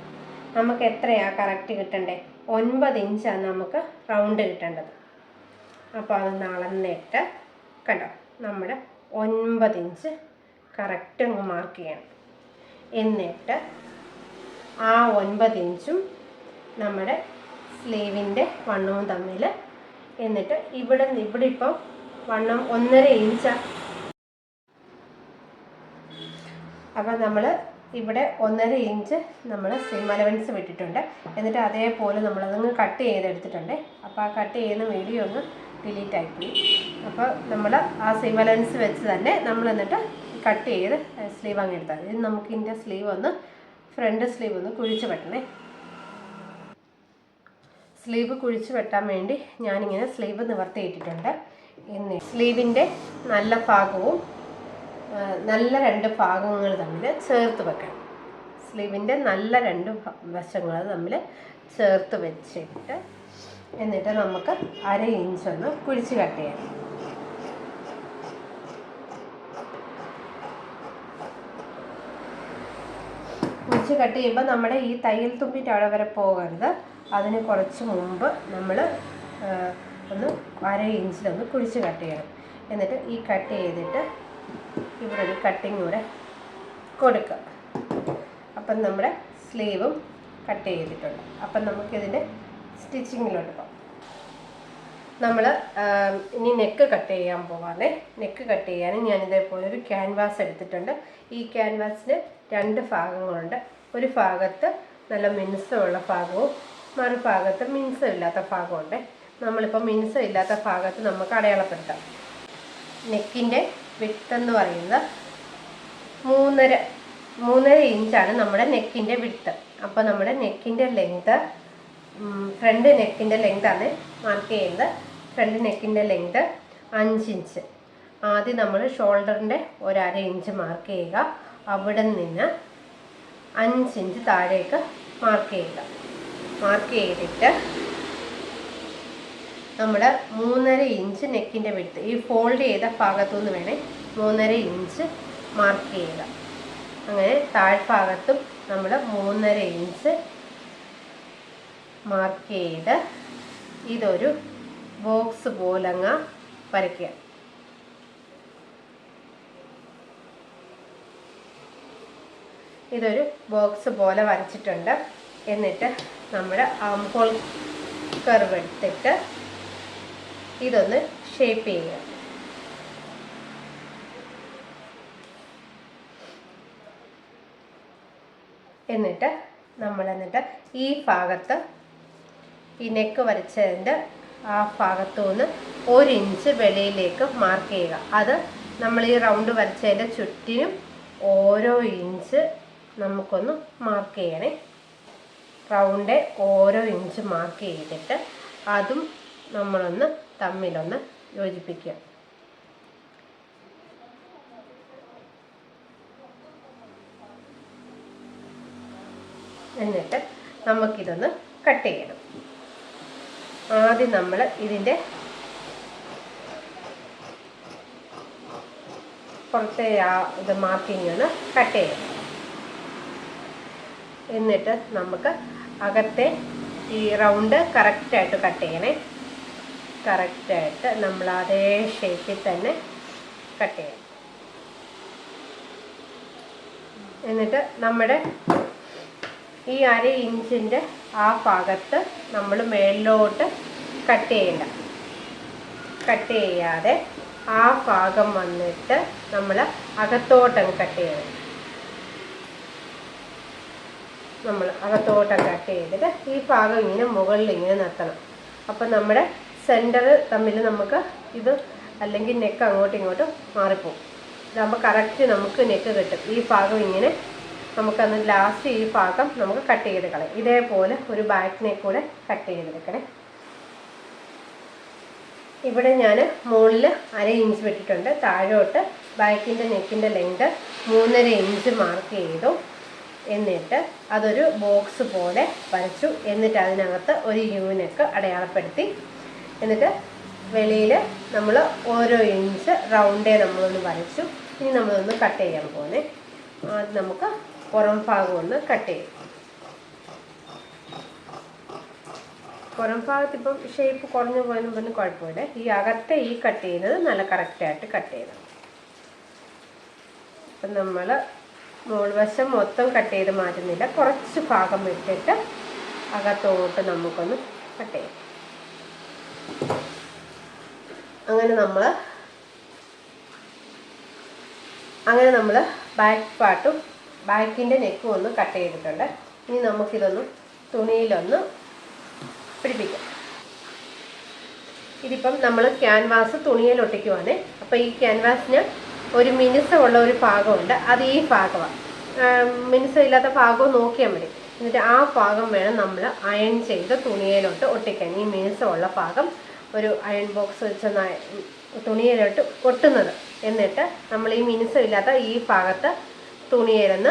നമുക്ക് എത്രയാണ് കറക്റ്റ് കിട്ടണ്ടേ? 9 ഇഞ്ചാണ് നമുക്ക് റൗണ്ട് കിട്ടേണ്ടത്. അപ്പോൾ അതൊന്ന് അളന്നിട്ട് കണ്ടോ, നമ്മുടെ 9 ഇഞ്ച് കറക്റ്റ് അങ്ങ് മാർക്ക് ചെയ്യണം. എന്നിട്ട് ആ 9 ഇഞ്ചും നമ്മുടെ സ്ലീവിൻ്റെ വണ്ണവും തമ്മിൽ, എന്നിട്ട് ഇവിടെ ഇപ്പം വണ്ണം 1.5 ഇഞ്ചാണ്. അപ്പം നമ്മൾ ഇവിടെ 1.5 ഇഞ്ച് നമ്മൾ സീം അലവൻസ് വിട്ടിട്ടുണ്ട്. എന്നിട്ട് അതേപോലെ നമ്മളതങ്ങ് കട്ട് ചെയ്തെടുത്തിട്ടുണ്ട്. അപ്പോൾ ആ കട്ട് ചെയ്യുന്ന വീഡിയോ ഒന്ന് ഡിലീറ്റ് ആയിപ്പോയി. അപ്പോൾ നമ്മൾ ആ സീം അലവൻസ് വെച്ച് തന്നെ നമ്മൾ എന്നിട്ട് കട്ട് ചെയ്ത് സ്ലീവ് അങ്ങ് എടുത്താൽ മതി. നമുക്ക് ഇതിൻ്റെ സ്ലീവ് ഒന്ന് ഫ്രണ്ട് സ്ലീവ് ഒന്ന് കുഴിച്ച് വെട്ടണേ. സ്ലീവ് കുഴിച്ച് വെട്ടാൻ വേണ്ടി ഞാനിങ്ങനെ സ്ലീവ് നിവർത്തിയിട്ടിട്ടുണ്ട്. എന്നിട്ട് സ്ലീവിൻ്റെ നല്ല ഭാഗവും നല്ല 2 ഭാഗങ്ങൾ തമ്മിൽ ചേർത്ത് വെക്കണം. സ്ലീവിൻ്റെ നല്ല 2 വശങ്ങൾ തമ്മിൽ ചേർത്ത് വെച്ചിട്ട് എന്നിട്ട് നമുക്ക് 1/2 ഇഞ്ചൊന്ന് കുഴിച്ച് കട്ട് ചെയ്യാം. കുഴിച്ച് കട്ട് ചെയ്യുമ്പോൾ നമ്മുടെ ഈ തയ്യൽ തുമ്പിൻ്റെ അവിടെ വരെ പോകരുത്. അതിന് കുറച്ച് മുമ്പ് നമ്മൾ ഒന്ന് 1/2 ഇഞ്ചിലൊന്ന് കുഴിച്ച് കട്ട് ചെയ്യണം. എന്നിട്ട് ഈ കട്ട് ചെയ്തിട്ട് ഇവിടെ ഒരു കട്ടിങ് കൂടെ കൊടുക്കുക. അപ്പം നമ്മുടെ സ്ലീവും കട്ട് ചെയ്തിട്ടുണ്ട്. അപ്പം നമുക്കിതിൻ്റെ സ്റ്റിച്ചിങ്ങിലോട്ട് പോകാം. നമ്മൾ ഇനി നെക്ക് കട്ട് ചെയ്യാൻ പോകാതെ, നെക്ക് കട്ട് ചെയ്യാൻ ഞാനിതേപോലെ ഒരു ക്യാൻവാസ് എടുത്തിട്ടുണ്ട്. ഈ ക്യാൻവാസിന് 2 ഭാഗങ്ങളുണ്ട്. ഒരു ഭാഗത്ത് നല്ല മിനുസമുള്ള ഭാഗവും മറുഭാഗത്ത് മിനുസമില്ലാത്ത ഭാഗമുണ്ട്. നമ്മളിപ്പോൾ മിനുസമില്ലാത്ത ഭാഗത്ത് നമുക്ക് അടയാളപ്പെടുത്താം. നെക്കിൻ്റെ വിഡ്ത്ത് എന്ന് പറയുന്നത് 3.5 ഇഞ്ചാണ് നമ്മുടെ നെക്കിൻ്റെ വിഡ്ത്ത്. അപ്പോൾ നമ്മുടെ നെക്കിൻ്റെ ലെങ്ത്, ഫ്രണ്ട് നെക്കിൻ്റെ ലെങ്താണ് മാർക്ക് ചെയ്യുന്നത്. ഫ്രണ്ട് നെക്കിൻ്റെ ലെങ്ത് 5 ഇഞ്ച്. ആദ്യം നമ്മൾ ഷോൾഡറിൻ്റെ 1/2 ഇഞ്ച് മാർക്ക് ചെയ്യുക. അവിടെ നിന്ന് 5 ഇഞ്ച് താഴേക്ക് മാർക്ക് ചെയ്യുക. മാർക്ക് ചെയ്തിട്ട് നമ്മുടെ 3.5 ഇഞ്ച് നെക്കിൻ്റെ വിഡ്ത്ത്, ഈ ഫോൾഡ് ചെയ്ത ഭാഗത്തുനിന്ന് വേണേ 3.5 ഇഞ്ച് മാർക്ക് ചെയ്യുക. അങ്ങനെ താഴ്ഭാഗത്തും നമ്മൾ 3.5 ഇഞ്ച് മാർക്ക് ചെയ്ത് ഇതൊരു ബോക്സ് പോലങ്ങ് വരയ്ക്കുക. ഇതൊരു ബോക്സ് പോലെ വരച്ചിട്ടുണ്ട്. എന്നിട്ട് നമ്മുടെ ആം ഹോൾ കർവ് എടുത്തിട്ട് ഇതൊന്ന് ഷേപ്പ് ചെയ്യുക. എന്നിട്ട് നമ്മൾ എന്നിട്ട് ഈ ഭാഗത്ത് ഈ നെക്ക് വരച്ചതിൻ്റെ ആ ഭാഗത്തു നിന്ന് 1 ഇഞ്ച് വെളിയിലേക്ക് മാർക്ക് ചെയ്യുക. അത് നമ്മൾ ഈ റൗണ്ട് വരച്ചതിൻ്റെ ചുറ്റിനും ഓരോ ഇഞ്ച് നമുക്കൊന്ന് മാർക്ക് ചെയ്യണേ. റൗണ്ട് ഓരോ ഇഞ്ച് മാർക്ക് ചെയ്തിട്ട് അതും നമ്മളൊന്ന് തമ്മിലൊന്ന് യോജിപ്പിക്കുക. എന്നിട്ട് നമുക്കിതൊന്ന് കട്ട് ചെയ്യണം. ആദ്യം നമ്മൾ ഇതിൻ്റെ പുറത്തെ ഇത് മാർക്കിങ് ഒന്ന് കട്ട് ചെയ്യണം. എന്നിട്ട് നമുക്ക് അകത്തെ ഈ റൗണ്ട് കറക്റ്റായിട്ട് കട്ട് ചെയ്യണേ. കറക്റ്റായിട്ട് നമ്മൾ അതേ ഷേപ്പിൽ തന്നെ കട്ട് ചെയ്യണം. എന്നിട്ട് നമ്മുടെ ഈ 1/2 ഇഞ്ചിൻ്റെ ആ ഭാഗത്ത് നമ്മൾ മേളിലോട്ട് കട്ട് ചെയ്യണ്ട. കട്ട് ചെയ്യാതെ ആ ഭാഗം വന്നിട്ട് നമ്മൾ അകത്തോട്ടങ്ങ് കട്ട് ചെയ്യണം. നമ്മൾ അകത്തോട്ടം കട്ട് ചെയ്തിട്ട് ഈ ഭാഗം ഇങ്ങനെ മുകളിൽ ഇങ്ങനെ നിർത്തണം. അപ്പം നമ്മുടെ സെൻറ്റർ തമ്മിൽ നമുക്ക് ഇത് അല്ലെങ്കിൽ നെക്ക് അങ്ങോട്ടും ഇങ്ങോട്ടും മാറിപ്പോകും. ഇതാകുമ്പോൾ കറക്റ്റ് നമുക്ക് നെക്ക് കിട്ടും. ഈ ഭാഗം ഇങ്ങനെ നമുക്കന്ന് ലാസ്റ്റ് ഈ ഭാഗം നമുക്ക് കട്ട് ചെയ്ത് കളയാം. ഇതേപോലെ ഒരു ബാക്ക് നെക്ക് കൂടെ കട്ട് ചെയ്തെടുക്കണേ. ഇവിടെ ഞാൻ മുകളിൽ 1/2 ഇഞ്ച് വിട്ടിട്ടുണ്ട്. താഴോട്ട് ബാക്കിൻ്റെ നെക്കിൻ്റെ ലെങ്ത് 3.5 ഇഞ്ച് മാർക്ക് ചെയ്തു. എന്നിട്ട് അതൊരു ബോക്സ് പോലെ വരച്ചു. എന്നിട്ട് അതിനകത്ത് ഒരു യു നെക്ക് അടയാളപ്പെടുത്തി. എന്നിട്ട് വെളിയിൽ നമ്മൾ ഓരോ ഇഞ്ച് റൗണ്ടേ നമ്മളൊന്ന് വരച്ചു. ഇനി നമ്മളൊന്ന് കട്ട് ചെയ്യാൻ പോകുന്നത്. നമുക്ക് പുറം ഭാഗം ഒന്ന് കട്ട് ചെയ്യും. പുറം ഭാഗത്ത് ഇപ്പം ഷേപ്പ് കുറഞ്ഞു പോയെന്ന് പറഞ്ഞ് കുഴപ്പമില്ല. ഈ അകത്തെ ഈ കട്ട് ചെയ്യുന്നത് നല്ല കറക്റ്റായിട്ട് കട്ട് ചെയ്യണം. അപ്പം നമ്മൾ മുകൾവശം മൊത്തം കട്ട് ചെയ്ത് മാറ്റുന്നില്ല. കുറച്ച് ഭാഗം വിട്ടിട്ട് അകത്തോട്ട് നമുക്കൊന്ന് കട്ട് ചെയ്യാം. അങ്ങനെ നമ്മൾ ബാക്ക് പാർട്ടും ബാക്കിൻ്റെ നെക്കും ഒന്ന് കട്ട് ചെയ്തിട്ടുണ്ട്. ഇനി നമുക്കിതൊന്ന് തുണിയിലൊന്ന് പിടിപ്പിക്കാം. ഇതിപ്പം നമ്മൾ ക്യാൻവാസ് തുണിയിൽ ഒട്ടിക്കുവാണ്. അപ്പോൾ ഈ ക്യാൻവാസിന് ഒരു മിനുസമുള്ള ഒരു ഭാഗമുണ്ട്. അത് ഈ ഭാഗമാണ്. മിനുസമില്ലാത്ത ഭാഗവും നോക്കിയാൽ മതി. എന്നിട്ട് ആ ഭാഗം വേണം നമ്മൾ അയൺ ചെയ്ത് തുണിയിലോട്ട് ഒട്ടിക്കാൻ. ഈ മിനുസമുള്ള ഭാഗം ഒരു അയൺ ബോക്സ് വെച്ച് തുണിയിലോട്ട് ഒട്ടുന്നത്. എന്നിട്ട് നമ്മൾ ഈ മിനുസമില്ലാത്ത ഈ ഭാഗത്ത് തുണിയിലൊന്ന്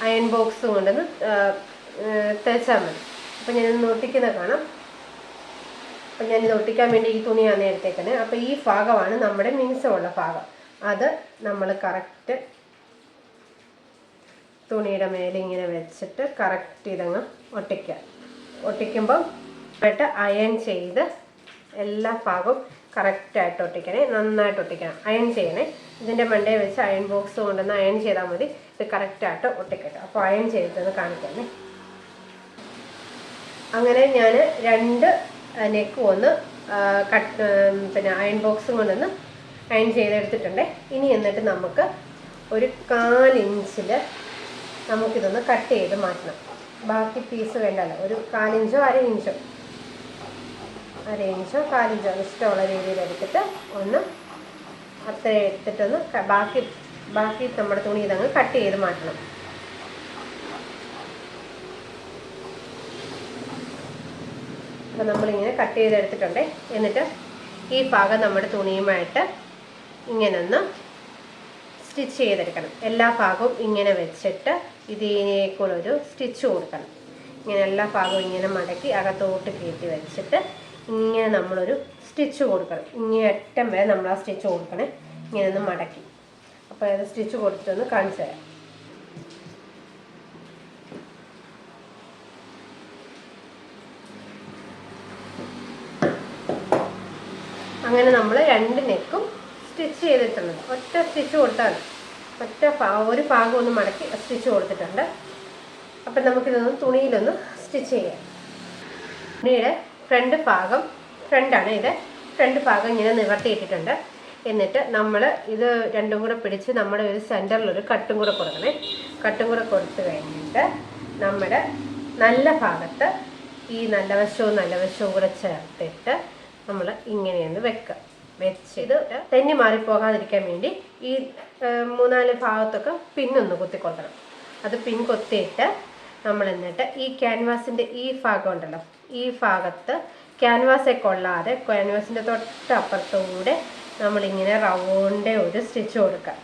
അയൺ ബോക്സ് കൊണ്ടൊന്ന് തേച്ചാൽ മതി. അപ്പം ഞാനൊന്ന് ഒട്ടിക്കുന്നത് കാണാം. അപ്പം ഞാനിത് ഒട്ടിക്കാൻ വേണ്ടി ഈ തുണിയാണ് എടുത്തേക്കുന്നത്. അപ്പോൾ ഈ ഭാഗമാണ് നമ്മുടെ മിനുസമുള്ള ഭാഗം. അത് നമ്മൾ കറക്റ്റ് തുണിയുടെ മേലെ ഇങ്ങനെ വെച്ചിട്ട് കറക്റ്റ് ഇതങ്ങ് ഒട്ടിക്കുക. ഒട്ടിക്കുമ്പം അയൺ ചെയ്ത് എല്ലാ ഭാഗവും കറക്റ്റായിട്ട് ഒട്ടിക്കണേ. നന്നായിട്ട് ഒട്ടിക്കണം. അയൺ ചെയ്യണേ. ഇതിൻ്റെ മണ്ടയിൽ വെച്ച് അയൺ ബോക്സ് കൊണ്ടുവന്ന് അയൺ ചെയ്താൽ മതി. ഇത് കറക്റ്റായിട്ട് ഒട്ടിക്കട്ടെ. അപ്പോൾ അയൺ ചെയ്തിട്ടൊന്ന് കാണിക്കണേ. അങ്ങനെ ഞാൻ 2 നെക്കും ഒന്ന് പിന്നെ അയൺ ബോക്സും കൊണ്ടൊന്ന് അയൺ ചെയ്തെടുത്തിട്ടുണ്ട്. ഇനി എന്നിട്ട് നമുക്ക് ഒരു 1/4 ഇഞ്ചിൽ നമുക്കിതൊന്ന് കട്ട് ചെയ്ത് മാറ്റണം. ബാക്കി പീസ് വേണ്ടല്ലോ. ഒരു 1/4 ഇഞ്ചോ 1/2 ഇഞ്ചോ 1/2 ഇഞ്ചോ 1/4 ഇഞ്ചോ ഇഷ്ടമുള്ള രീതിയിൽ എടുത്തിട്ട് ഒന്ന് അത്ര എടുത്തിട്ടൊന്ന് ബാക്കി നമ്മുടെ തുണി ഇതങ്ങ് കട്ട് ചെയ്ത് മാറ്റണം. അപ്പോൾ നമ്മളിങ്ങനെ കട്ട് ചെയ്തെടുത്തിട്ടുണ്ട്. എന്നിട്ട് ഈ ഭാഗം നമ്മുടെ തുണിയുമായിട്ട് ഇങ്ങനൊന്ന് സ്റ്റിച്ച് ചെയ്തെടുക്കണം. എല്ലാ ഭാഗവും ഇങ്ങനെ വെച്ചിട്ട് ഇതിനേക്കൂടൊരു സ്റ്റിച്ച് കൊടുക്കണം. ഇങ്ങനെ എല്ലാ ഭാഗവും ഇങ്ങനെ മടക്കി അകത്തോട്ട് കയറ്റി വെച്ചിട്ട് ഇങ്ങനെ നമ്മളൊരു സ്റ്റിച്ച് കൊടുക്കണം. ഇങ്ങനെ അറ്റം വരെ നമ്മൾ ആ സ്റ്റിച്ച് കൊടുക്കണേ. ഇങ്ങനെ ഒന്ന് മടക്കി. അപ്പോൾ അത് സ്റ്റിച്ച് കൊടുത്തിട്ടൊന്ന് കാണിച്ചു തരാം. അങ്ങനെ നമ്മൾ 2 നെക്കും സ്റ്റിച്ച് ചെയ്തിട്ടുണ്ട്. ഒറ്റ സ്റ്റിച്ച് കൊടുത്താൽ ഒരു ഭാഗം ഒന്ന് മടക്കി സ്റ്റിച്ച് കൊടുത്തിട്ടുണ്ട്. അപ്പം നമുക്കിതൊന്ന് തുണിയിലൊന്ന് സ്റ്റിച്ച് ചെയ്യാം. തുണിയുടെ ഫ്രണ്ടാണ് ഇത്. ഫ്രണ്ട് ഭാഗം ഇങ്ങനെ നിവർത്തിയിട്ടിട്ടുണ്ട്. എന്നിട്ട് നമ്മൾ ഇത് രണ്ടും കൂടെ പിടിച്ച് നമ്മുടെ ഒരു സെൻറ്ററിലൊരു കട്ടും കൂടെ കൊടുക്കണേ. കട്ടും കൂടെ കൊടുത്തു കഴിഞ്ഞിട്ട് നമ്മുടെ നല്ല ഭാഗത്ത് ഈ നല്ല വശവും കൂടെ ചേർത്തിട്ട് നമ്മൾ ഇങ്ങനെയൊന്ന് വെച്ചിട്ട് തെന്നി മാറിപ്പോകാതിരിക്കാൻ വേണ്ടി ഈ 3-4 ഭാഗത്തൊക്കെ പിന്നൊന്ന് കുത്തി കൊടുക്കണം. അത് പിൻ കൊത്തിയിട്ട് നമ്മൾ എന്നിട്ട് ഈ ക്യാൻവാസിൻ്റെ ഈ ഭാഗം ഉണ്ടല്ലോ, ഈ ഭാഗത്ത് ക്യാൻവാസെ കൊള്ളാതെ ക്യാൻവാസിൻ്റെ തൊട്ടപ്പുറത്തൂടെ നമ്മളിങ്ങനെ റൗണ്ട് ഒരു സ്റ്റിച്ച് കൊടുക്കുക.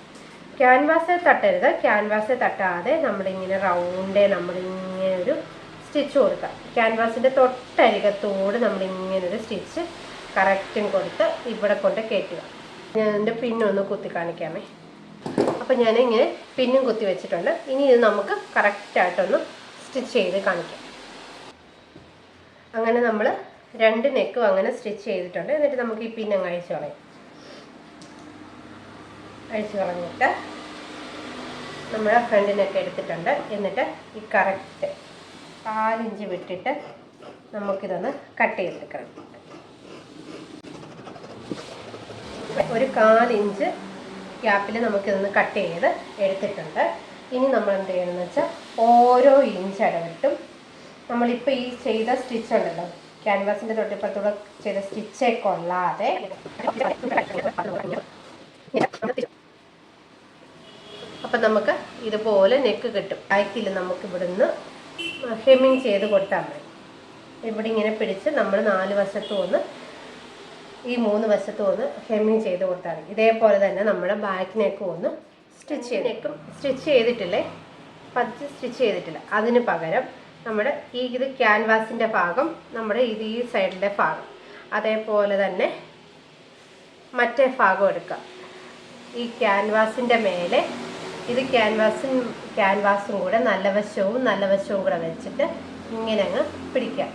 ക്യാൻവാസെ തട്ടരുത്, ക്യാൻവാസെ തട്ടാതെ നമ്മളിങ്ങനെ റൗണ്ട് നമ്മളിങ്ങനെ ഒരു സ്റ്റിച്ച് കൊടുക്കുക. ക്യാൻവാസിൻ്റെ തൊട്ടരികത്തോട് നമ്മളിങ്ങനൊരു സ്റ്റിച്ച് കറക്റ്റും കൊടുത്ത് ഇവിടെ കൊണ്ട് കയറ്റുക. ഞാൻ എൻ്റെ പിന്നൊന്ന് കുത്തി കാണിക്കാമേ. അപ്പം ഞാനിങ്ങനെ പിന്നും കുത്തി വെച്ചിട്ടുണ്ട്. ഇനി ഇത് നമുക്ക് കറക്റ്റായിട്ടൊന്ന് സ്റ്റിച്ച് ചെയ്ത് കാണിക്കാം. അങ്ങനെ നമ്മൾ 2 നെക്കും അങ്ങനെ സ്റ്റിച്ച് ചെയ്തിട്ടുണ്ട്. എന്നിട്ട് നമുക്ക് ഈ പിന്നങ്ങ് അഴിച്ചു കളഞ്ഞിട്ട് നമ്മുടെ ഫ്രണ്ട് നെക്ക് എടുത്തിട്ടുണ്ട്. എന്നിട്ട് ഈ കറക്റ്റ് 4 ഇഞ്ച് വിട്ടിട്ട് നമുക്കിതൊന്ന് കട്ട് ചെയ്തെടുക്കണം. ഒരു 4 ഇഞ്ച് ഗ്യാപ്പിൽ നമുക്കിതൊന്ന് കട്ട് ചെയ്ത് എടുത്തിട്ടുണ്ട്. ഇനി നമ്മൾ എന്ത് ചെയ്യണമെന്ന് വെച്ചാൽ ഓരോ ഇഞ്ച് ഇടവിട്ടും നമ്മളിപ്പോൾ ഈ ചെയ്ത സ്റ്റിച്ച് ഉണ്ടല്ലോ, ക്യാൻവാസിൻ്റെ തൊട്ടിപ്പുറത്തൂടെ ചെയ്ത സ്റ്റിച്ചേ കൊള്ളാതെ അപ്പം നമുക്ക് ഇതുപോലെ നെക്ക് കിട്ടും. ബാക്കിൽ നമുക്ക് ഇവിടുന്ന് ഹെമ്മിങ് ചെയ്ത് കൊടുത്താൽ മതി. ഇവിടെ ഇങ്ങനെ പിടിച്ച് നമ്മൾ 4 വശത്തും ഒന്ന് ഈ 3 വശത്തും ഒന്ന് ഹെമ്മിങ് ചെയ്ത് കൊടുത്താൽ മതി. ഇതേപോലെ തന്നെ നമ്മുടെ ബാക്ക് നെക്കും ഒന്ന് സ്റ്റിച്ച് ചെയ്തിട്ടില്ലേ, പതിച്ച് സ്റ്റിച്ച് ചെയ്തിട്ടില്ല. അതിന് പകരം നമ്മുടെ ഇത് ക്യാൻവാസിൻ്റെ ഭാഗം, നമ്മുടെ ഈ സൈഡിലെ ഭാഗം, അതേപോലെ തന്നെ മറ്റേ ഭാഗം എടുക്കുക. ഈ ക്യാൻവാസിൻ്റെ മേലെ ഇത് ക്യാൻവാസും കൂടെ നല്ല വശവും കൂടെ വെച്ചിട്ട് ഇങ്ങനെ അങ്ങ് പിടിക്കുക.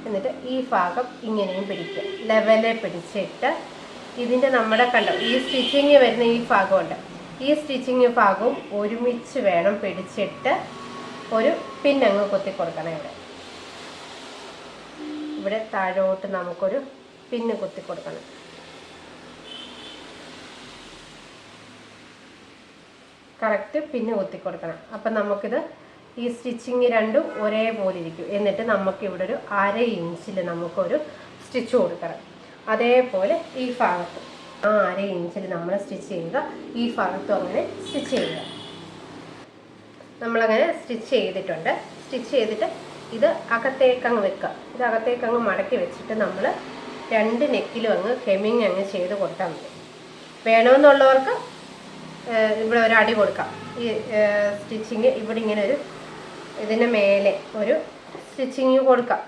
എന്നിട്ട് ഈ ഭാഗം ഇങ്ങനെയും പിടിക്കുക. ലെവലിൽ പിടിച്ചിട്ട് ഇതിൻ്റെ നമ്മുടെ കണ്ടോ ഈ സ്റ്റിച്ചിങ് വരുന്ന ഈ ഭാഗമുണ്ട്, ഈ സ്റ്റിച്ചിങ് ഭാഗവും ഒരുമിച്ച് വേണം പിടിച്ചിട്ട് ഒരു പിന്നങ്ങ് കുത്തി കൊടുക്കണം. ഇവിടെ താഴോട്ട് നമുക്കൊരു പിന്ന് കുത്തി കൊടുക്കണം. കറക്റ്റ് പിന്ന് കുത്തി കൊടുക്കണം. അപ്പം നമുക്കിത് ഈ സ്റ്റിച്ചിങ് രണ്ടും ഒരേപോലെ ഇരിക്കും. എന്നിട്ട് നമുക്കിവിടെ ഒരു 1/2 ഇഞ്ചിൽ നമുക്കൊരു സ്റ്റിച്ച് കൊടുക്കണം. അതേപോലെ ഈ ഭാഗത്ത് 1/2 ഇഞ്ചിൽ നമ്മൾ സ്റ്റിച്ച് ചെയ്യുക. ഈ ഭാഗത്തും അങ്ങനെ സ്റ്റിച്ച് ചെയ്യുക. നമ്മളങ്ങനെ സ്റ്റിച്ച് ചെയ്തിട്ടുണ്ട്. സ്റ്റിച്ച് ചെയ്തിട്ട് ഇത് അകത്തേക്കങ്ങ് വെക്കുക. ഇത് അകത്തേക്കങ്ങ് മടക്കി വെച്ചിട്ട് നമ്മൾ 2 നെക്കിലും അങ്ങ് ഹെമ്മിങ് അങ്ങ് ചെയ്ത് കൊടുത്താൽ മതി. വേണമെന്നുള്ളവർക്ക് ഇവിടെ ഒരു അടി കൊടുക്കാം. ഈ സ്റ്റിച്ചിങ് ഇവിടെ ഇങ്ങനെ ഒരു ഇതിന് മേലെ ഒരു സ്റ്റിച്ചിങ് കൊടുക്കാം.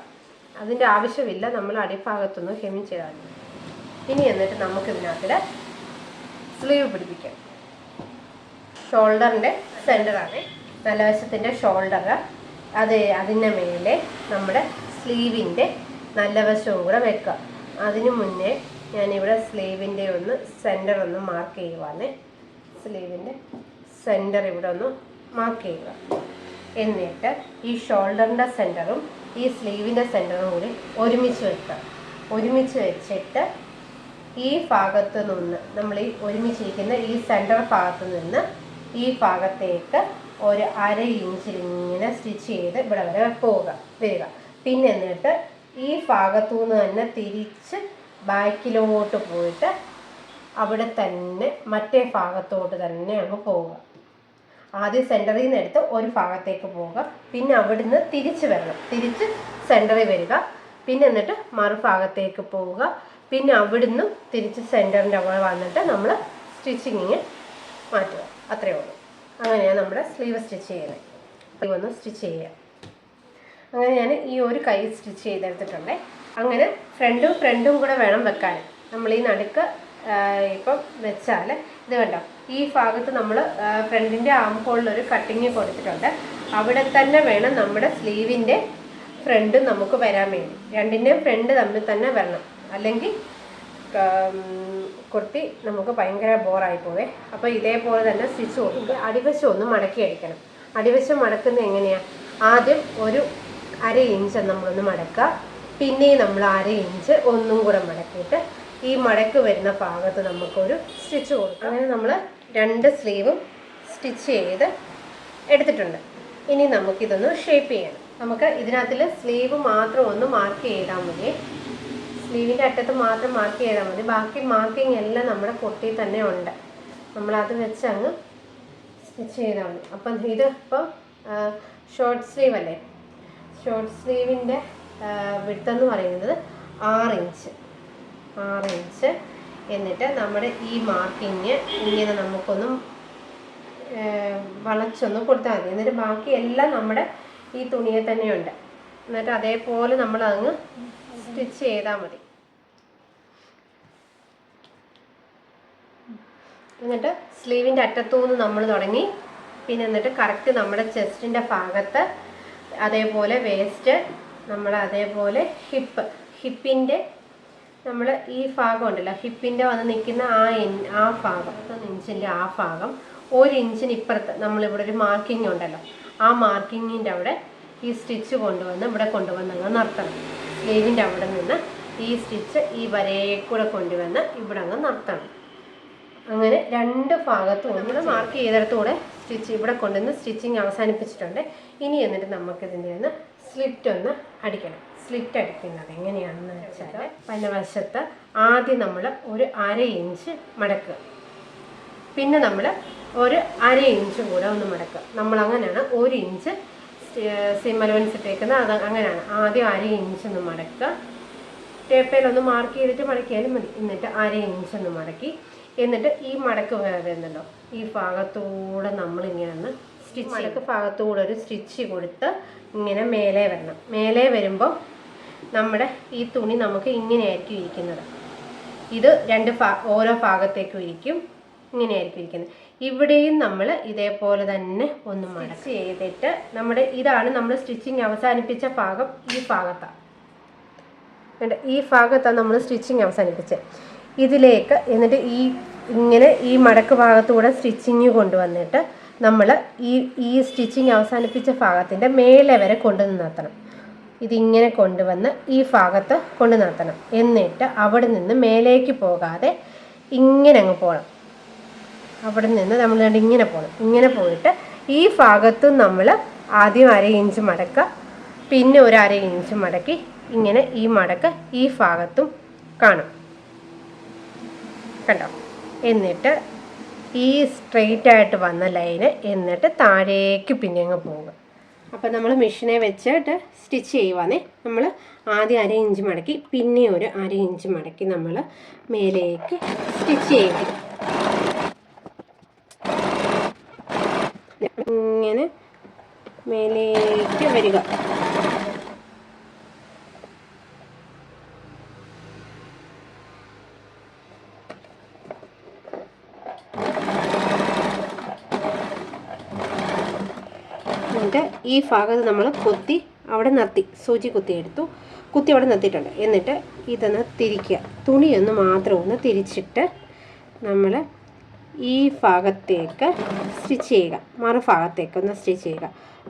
അതിൻ്റെ ആവശ്യമില്ല, നമ്മൾ അടിഭാഗത്തൊന്ന് ഹെമ്മിങ് ചെയ്താൽ മതി. ഇനി എന്നിട്ട് നമുക്ക് ഇതിനകത്തിൽ സ്ലീവ് പിടിപ്പിക്കാം. ഷോൾഡറിൻ്റെ സെൻറ്ററാണ് നല്ല വശത്തിൻ്റെ ഷോൾഡർ. അതിൻ്റെ മേലെ നമ്മുടെ സ്ലീവിൻ്റെ നല്ല വശവും കൂടെ വെക്കുക. അതിനു മുന്നേ ഞാനിവിടെ സ്ലീവിൻ്റെ ഒന്ന് സെൻറ്റർ ഒന്ന് മാർക്ക് ചെയ്യുവാണ്. സ്ലീവിൻ്റെ സെൻറ്റർ ഇവിടെ ഒന്ന് മാർക്ക് ചെയ്യുക. എന്നിട്ട് ഈ ഷോൾഡറിൻ്റെ സെൻറ്ററും ഈ സ്ലീവിൻ്റെ സെൻറ്ററും കൂടി ഒരുമിച്ച് വെക്കുക. ഒരുമിച്ച് വെച്ചിട്ട് ഈ ഭാഗത്ത് നിന്ന് നമ്മൾ ഈ ഒരുമിച്ചിരിക്കുന്ന ഈ സെൻറ്റർ ഭാഗത്ത് നിന്ന് ഈ ഭാഗത്തേക്ക് ഒരു 1/2 ഇഞ്ചിൽ ഇങ്ങനെ സ്റ്റിച്ച് ചെയ്ത് ഇവിടെ വരെ വരിക. പിന്നെ എന്നിട്ട് ഈ ഭാഗത്തു നിന്ന് തന്നെ തിരിച്ച് ബാക്കിലോട്ട് പോയിട്ട് അവിടെ തന്നെ മറ്റേ ഭാഗത്തോട്ട് തന്നെ അങ്ങ് പോവുക. ആദ്യം സെൻറ്ററിൽ നിന്ന് എടുത്ത് ഒരു ഭാഗത്തേക്ക് പോവുക. പിന്നെ അവിടുന്ന് തിരിച്ച് വരണം. തിരിച്ച് സെൻറ്ററിൽ വരിക. പിന്നെ എന്നിട്ട് മറുഭാഗത്തേക്ക് പോവുക. പിന്നെ അവിടുന്ന് തിരിച്ച് സെൻറ്ററിൻ്റെ അവിടെ വന്നിട്ട് നമ്മൾ സ്റ്റിച്ചിങ്ങിന് മാറ്റുക. അത്രയേ ഉള്ളൂ. അങ്ങനെയാണ് നമ്മുടെ സ്ലീവ് സ്റ്റിച്ച് ചെയ്യുന്നത്. അപ്പോൾ ഒന്ന് സ്റ്റിച്ച് ചെയ്യുക. അങ്ങനെ ഞാൻ ഈ ഒരു കൈ സ്റ്റിച്ച് ചെയ്തെടുത്തിട്ടുണ്ട്. അങ്ങനെ ഫ്രണ്ടും കൂടെ വേണം വെക്കാൻ. നമ്മൾ ഈ നടുക്ക് ഇപ്പം വെച്ചാൽ ഇത് കണ്ടോ, ഈ ഭാഗത്ത് നമ്മൾ ഫ്രണ്ടിൻ്റെ ആം ഹോളിലൊരു കട്ടിങ് കൊടുത്തിട്ടുണ്ട്. അവിടെ തന്നെ വേണം നമ്മുടെ സ്ലീവിൻ്റെ ഫ്രണ്ട് നമുക്ക് വരാൻ വേണ്ടി. രണ്ടിൻ്റെയും ഫ്രണ്ട് തമ്മിൽ തന്നെ വരണം. അല്ലെങ്കിൽ കുർത്തി നമുക്ക് ഭയങ്കര ബോറായി പോവേ. അപ്പോൾ ഇതേപോലെ തന്നെ സ്റ്റിച്ച് കൊടുക്കുക. അടിവശം ഒന്ന് മടക്കി അടിക്കണം. അടിവശം മടക്കുന്നത് എങ്ങനെയാണ്? ആദ്യം ഒരു 1/2 ഇഞ്ച് നമ്മളൊന്ന് മടക്കുക. പിന്നെയും നമ്മൾ 1/2 ഇഞ്ച് ഒന്നും കൂടെ മടക്കിയിട്ട് ഈ മടക്ക് വരുന്ന ഭാഗത്ത് നമുക്കൊരു സ്റ്റിച്ച് കൊടുക്കാം. അങ്ങനെ നമ്മൾ 2 സ്ലീവും സ്റ്റിച്ച് ചെയ്ത് എടുത്തിട്ടുണ്ട്. ഇനി നമുക്കിതൊന്ന് ഷേപ്പ് ചെയ്യണം. നമുക്ക് ഇതിനകത്തിൽ സ്ലീവ് മാത്രം ഒന്ന് മാർക്ക് ചെയ്താൽ മതി. സ്ലീവിൻ്റെ അറ്റത്ത് മാത്രം മാർക്ക് ചെയ്താൽ മതി. ബാക്കി മാർക്കിംഗ് എല്ലാം നമ്മുടെ പൊട്ടി തന്നെ ഉണ്ട്. നമ്മളത് വെച്ച് അങ്ങ് സ്റ്റിച്ച് ചെയ്താൽ മതി. അപ്പം ഇത് ഇപ്പം ഷോർട്ട് സ്ലീവ് അല്ലേ. ഷോർട്ട് സ്ലീവിൻ്റെ വിഡ്ത്ത് എന്ന് പറയുന്നത് 6 ഇഞ്ച്. എന്നിട്ട് നമ്മുടെ ഈ മാർക്കിങ് ഇങ്ങനെ നമുക്കൊന്ന് വളച്ചൊന്ന് കൊടുത്താൽ മതി. എന്നിട്ട് ബാക്കി എല്ലാം നമ്മുടെ ഈ തുണിയെ തന്നെയുണ്ട്. എന്നിട്ട് അതേപോലെ നമ്മളങ്ങ് സ്റ്റിച്ച് ചെയ്താൽ മതി. എന്നിട്ട് സ്ലീവിൻ്റെ അറ്റത്തുനിന്ന് നമ്മൾ തുടങ്ങി, പിന്നെ എന്നിട്ട് കറക്റ്റ് നമ്മുടെ ചെസ്റ്റിൻ്റെ ഭാഗത്ത്, അതേപോലെ വേസ്റ്റ്, നമ്മൾ അതേപോലെ ഹിപ്പിൻ്റെ നമ്മൾ ഈ ഭാഗം ഉണ്ടല്ലോ, ഹിപ്പിൻ്റെ വന്ന് നിൽക്കുന്ന ആ ഭാഗം, 1 ഇഞ്ചിൻ്റെ ആ ഭാഗം 1 ഇഞ്ചിന് ഇപ്പുറത്ത് നമ്മളിവിടെ ഒരു മാർക്കിംഗ് ഉണ്ടല്ലോ, ആ മാർക്കിങ്ങിൻ്റെ അവിടെ ഈ സ്റ്റിച്ച് കൊണ്ടുവന്ന് ഇവിടെ കൊണ്ടുവന്ന് അങ്ങ് നിർത്തണം. സ്ലീവിൻ്റെ അവിടെ നിന്ന് ഈ സ്റ്റിച്ച് ഈ വരയെ കൂടെ കൊണ്ടുവന്ന് ഇവിടെ അങ്ങ് നിർത്തണം. അങ്ങനെ 2 ഭാഗത്തും നമ്മൾ മാർക്ക് ചെയ്തിടത്തൂടെ സ്റ്റിച്ച് ഇവിടെ കൊണ്ടുവന്ന് സ്റ്റിച്ചിങ് അവസാനിപ്പിച്ചിട്ടുണ്ട്. ഇനി എന്നിട്ട് നമുക്കിതിൻ്റെ ഒന്ന് സ്ലിറ്റ് ഒന്ന് അടിക്കണം. സ്ലിറ്റ് അടിക്കുന്നത് എങ്ങനെയാണെന്ന് വെച്ചാൽ, പന്നവശത്ത് ആദ്യം നമ്മൾ ഒരു 1/2 ഇഞ്ച് മടക്കുക, പിന്നെ നമ്മൾ ഒരു 1/2 ഇഞ്ച് കൂടെ ഒന്ന് മടക്കുക. നമ്മളങ്ങനെയാണ് 1 ഇഞ്ച് സിം അലവൻസ് ഇട്ടേക്കുന്നത്. അത് അങ്ങനെയാണ്. ആദ്യം 1/2 ഇഞ്ച് ഒന്ന് മടക്കുക. ടേപ്പയിലൊന്ന് മാർക്ക് ചെയ്തിട്ട് മടക്കിയാലും മതി. എന്നിട്ട് 1/2 ഇഞ്ച് ഒന്ന് മടക്കി, എന്നിട്ട് ഈ മടക്ക് വരുന്നല്ലോ, ഈ ഭാഗത്തൂടെ നമ്മളിങ്ങനെ ഒന്ന് സ്റ്റിച്ച്, മടക്ക് ഭാഗത്തൂടെ ഒരു സ്റ്റിച്ച് കൊടുത്ത് ഇങ്ങനെ മേലെ വരണം. മേലെ വരുമ്പോൾ നമ്മുടെ ഈ തുണി നമുക്ക് ഇങ്ങനെയായിരിക്കും ഇരിക്കുന്നത്. ഇത് ഓരോ ഭാഗത്തേക്കും ഇരിക്കും, ഇങ്ങനെയായിരിക്കും ഇരിക്കുന്നത്. ഇവിടെയും നമ്മൾ ഇതേപോലെ തന്നെ ഒന്ന് മടച്ച് ചെയ്തിട്ട് ഇതാണ് നമ്മൾ സ്റ്റിച്ചിങ് അവസാനിപ്പിച്ച ഭാഗം. ഈ ഭാഗത്താണ് നമ്മൾ സ്റ്റിച്ചിങ് അവസാനിപ്പിച്ചത്. ഇതിലേക്ക് എന്നിട്ട് ഇങ്ങനെ ഈ മടക്ക് ഭാഗത്തൂടെ സ്റ്റിച്ചിങ് കൊണ്ടുവന്നിട്ട് നമ്മൾ ഈ സ്റ്റിച്ചിങ് അവസാനിപ്പിച്ച ഭാഗത്തിൻ്റെ മേലെ വരെ കൊണ്ടുവന്ന് നിർത്തണം. ഇതിങ്ങനെ കൊണ്ടുവന്ന് ഈ ഭാഗത്ത് കൊണ്ടു നിർത്തണം. എന്നിട്ട് അവിടെ നിന്ന് മേലേക്ക് പോകാതെ ഇങ്ങനെ അങ്ങ് പോകണം. അവിടെ നിന്ന് നമ്മൾ ഇങ്ങനെ പോകണം. ഇങ്ങനെ പോയിട്ട് ഈ ഭാഗത്തും നമ്മൾ ആദ്യം 1/2 ഇഞ്ച് മടക്കുക, പിന്നെ ഒരു 1/2 ഇഞ്ച് മടക്കി ഇങ്ങനെ ഈ മടക്ക് ഈ ഭാഗത്തും കാണും, കണ്ടോ? എന്നിട്ട് ഈ സ്ട്രെയിറ്റ് ആയിട്ട് വന്ന ലൈന് എന്നിട്ട് താഴേക്ക് പിന്നെ അങ്ങ് പോവുക. അപ്പം നമ്മൾ മെഷീനെ വെച്ചിട്ട് സ്റ്റിച്ച് ചെയ്യുവാണേ. നമ്മൾ ആദ്യം 1/2 ഇഞ്ച് മടക്കി, പിന്നെ ഒരു 1/2 ഇഞ്ച് മടക്കി നമ്മൾ മേലേക്ക് സ്റ്റിച്ച് ചെയ്യും. ഇങ്ങനെ മേലേക്ക് വരിക. എന്നിട്ട് ഈ ഭാഗത്ത് നമ്മൾ കുത്തി അവിടെ നിർത്തി, സൂചി കുത്തിയെടുത്തു, കുത്തി അവിടെ നിർത്തിയിട്ടുണ്ട്. എന്നിട്ട് ഇതൊന്ന് തിരിക്കുക. തുണിയൊന്ന് മാത്രം ഒന്ന് തിരിച്ചിട്ട് നമ്മൾ ഈ ഭാഗത്തേക്ക് സ്റ്റിച്ച് ചെയ്യുക, മറുഭാഗത്തേക്കൊന്ന് സ്റ്റിച്ച് ചെയ്യുക.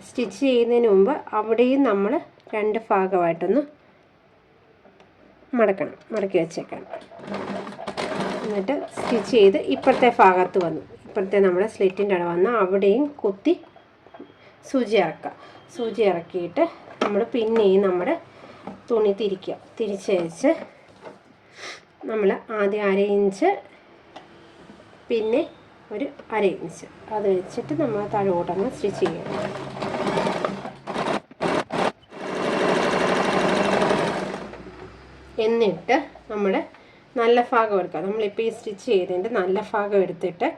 സ്റ്റിച്ച് ചെയ്യുന്നതിന് മുമ്പ് അവിടെയും നമ്മൾ 2 ഭാഗമായിട്ടൊന്ന് മടക്കി വെച്ചേക്കണം. എന്നിട്ട് സ്റ്റിച്ച് ചെയ്ത് ഇപ്പുറത്തെ ഭാഗത്ത് വന്നു, ഇപ്പുറത്തെ നമ്മുടെ സ്ലിറ്റിൻ്റെ അവിടെ വന്ന് അവിടെയും കുത്തി സൂചി ഇറക്കുക. സൂചി ഇറക്കിയിട്ട് നമ്മൾ പിന്നെയും നമ്മുടെ തുണി തിരിച്ചയച്ച് നമ്മൾ ആദ്യം 1/2 ഇഞ്ച്, പിന്നെ ഒരു 1/2 ഇഞ്ച് അത് വെച്ചിട്ട് നമ്മൾ താഴോട്ടങ്ങ് സ്റ്റിച്ച് ചെയ്യണം. എന്നിട്ട് നമ്മൾ നല്ല ഭാഗം എടുക്കുക. നമ്മളിപ്പോൾ ഈ സ്റ്റിച്ച് ചെയ്തതിൻ്റെ നല്ല ഭാഗം എടുത്തിട്ട്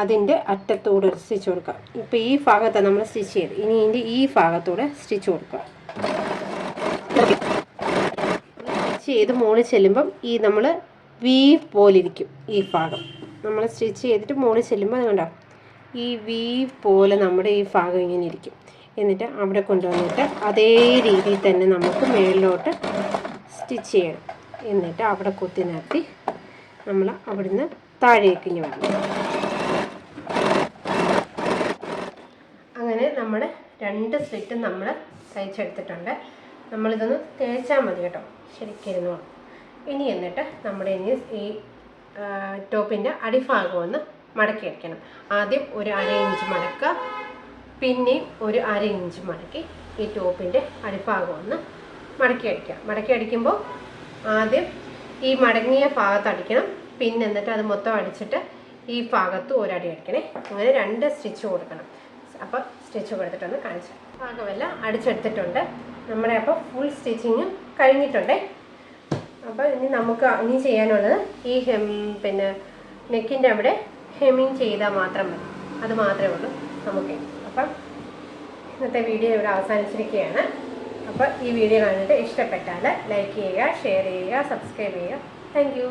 അതിൻ്റെ അറ്റത്തൂടെ ഒരു സ്റ്റിച്ച് കൊടുക്കുക. ഇപ്പോൾ ഈ ഭാഗത്താണ് നമ്മൾ സ്റ്റിച്ച് ചെയ്ത്, ഇനി ഇതിൻ്റെ ഈ ഭാഗത്തൂടെ സ്റ്റിച്ച് കൊടുക്കുക. സ്റ്റിച്ച് ചെയ്ത് മുകളിൽ ചെല്ലുമ്പം ഈ നമ്മൾ വി പോലിരിക്കും. ഈ ഭാഗം നമ്മൾ സ്റ്റിച്ച് ചെയ്തിട്ട് മുകളിൽ ചെല്ലുമ്പോൾ അത് കണ്ടോ, ഈ വി പോലെ നമ്മുടെ ഈ ഭാഗം ഇങ്ങനെ ഇരിക്കും. എന്നിട്ട് അവിടെ കൊണ്ടുവന്നിട്ട് അതേ രീതിയിൽ തന്നെ നമുക്ക് മുകളിലോട്ട് സ്റ്റിച്ച് ചെയ്യണം. എന്നിട്ട് അവിടെ കുത്തി നിർത്തി നമ്മൾ അവിടുന്ന് താഴേക്ക് ഇങ്ങനെ വരണം. അങ്ങനെ നമ്മൾ 2 സ്ലിറ്റും നമ്മൾ തയ്ച്ചെടുത്തിട്ടുണ്ട്. നമ്മളിതൊന്ന് തേച്ചാൽ മതി കേട്ടോ, ശരിക്കിരുന്നു. ഇനി എന്നിട്ട് ഈ ടോപ്പിൻ്റെ അടിഭാഗം ഒന്ന് മടക്കി വയ്ക്കണം. ആദ്യം ഒരു 1/2 ഇഞ്ച് മടക്കുക, പിന്നെയും ഒരു 1/2 ഇഞ്ച് മടക്കി ഈ ടോപ്പിൻ്റെ അടിഭാഗം ഒന്ന് മടക്കി അടിക്കാം. മടക്കി അടിക്കുമ്പോൾ ആദ്യം ഈ മടങ്ങിയ ഭാഗത്ത് അടിക്കണം, പിന്നെ എന്നിട്ട് അത് മൊത്തം അടിച്ചിട്ട് ഈ ഭാഗത്ത് ഒരടി അടിക്കണേ. അങ്ങനെ 2 സ്റ്റിച്ച് കൊടുക്കണം. അപ്പോൾ സ്റ്റിച്ച് കൊടുത്തിട്ടൊന്ന് കാണിച്ചു. ഭാഗമെല്ലാം അടിച്ചെടുത്തിട്ടുണ്ട് നമ്മുടെ. അപ്പോൾ ഫുൾ സ്റ്റിച്ചിങ്ങും കഴിഞ്ഞിട്ടുണ്ട്. അപ്പോൾ ഇനി ചെയ്യാനുള്ളത് ഈ പിന്നെ നെക്കിൻ്റെ അവിടെ ഹെമ്മിങ് ചെയ്താൽ മാത്രം മതി. അത് മാത്രമേ ഉള്ളൂ നമുക്ക്. അപ്പം ഇന്നത്തെ വീഡിയോ ഇവിടെ അവസാനിച്ചിരിക്കുകയാണ്. അപ്പോൾ ഈ വീഡിയോ കണ്ടിട്ട് ഇഷ്ടപ്പെട്ടാൽ ലൈക്ക് ചെയ്യുക, ഷെയർ ചെയ്യുക, സബ്സ്ക്രൈബ് ചെയ്യുക. Thank you.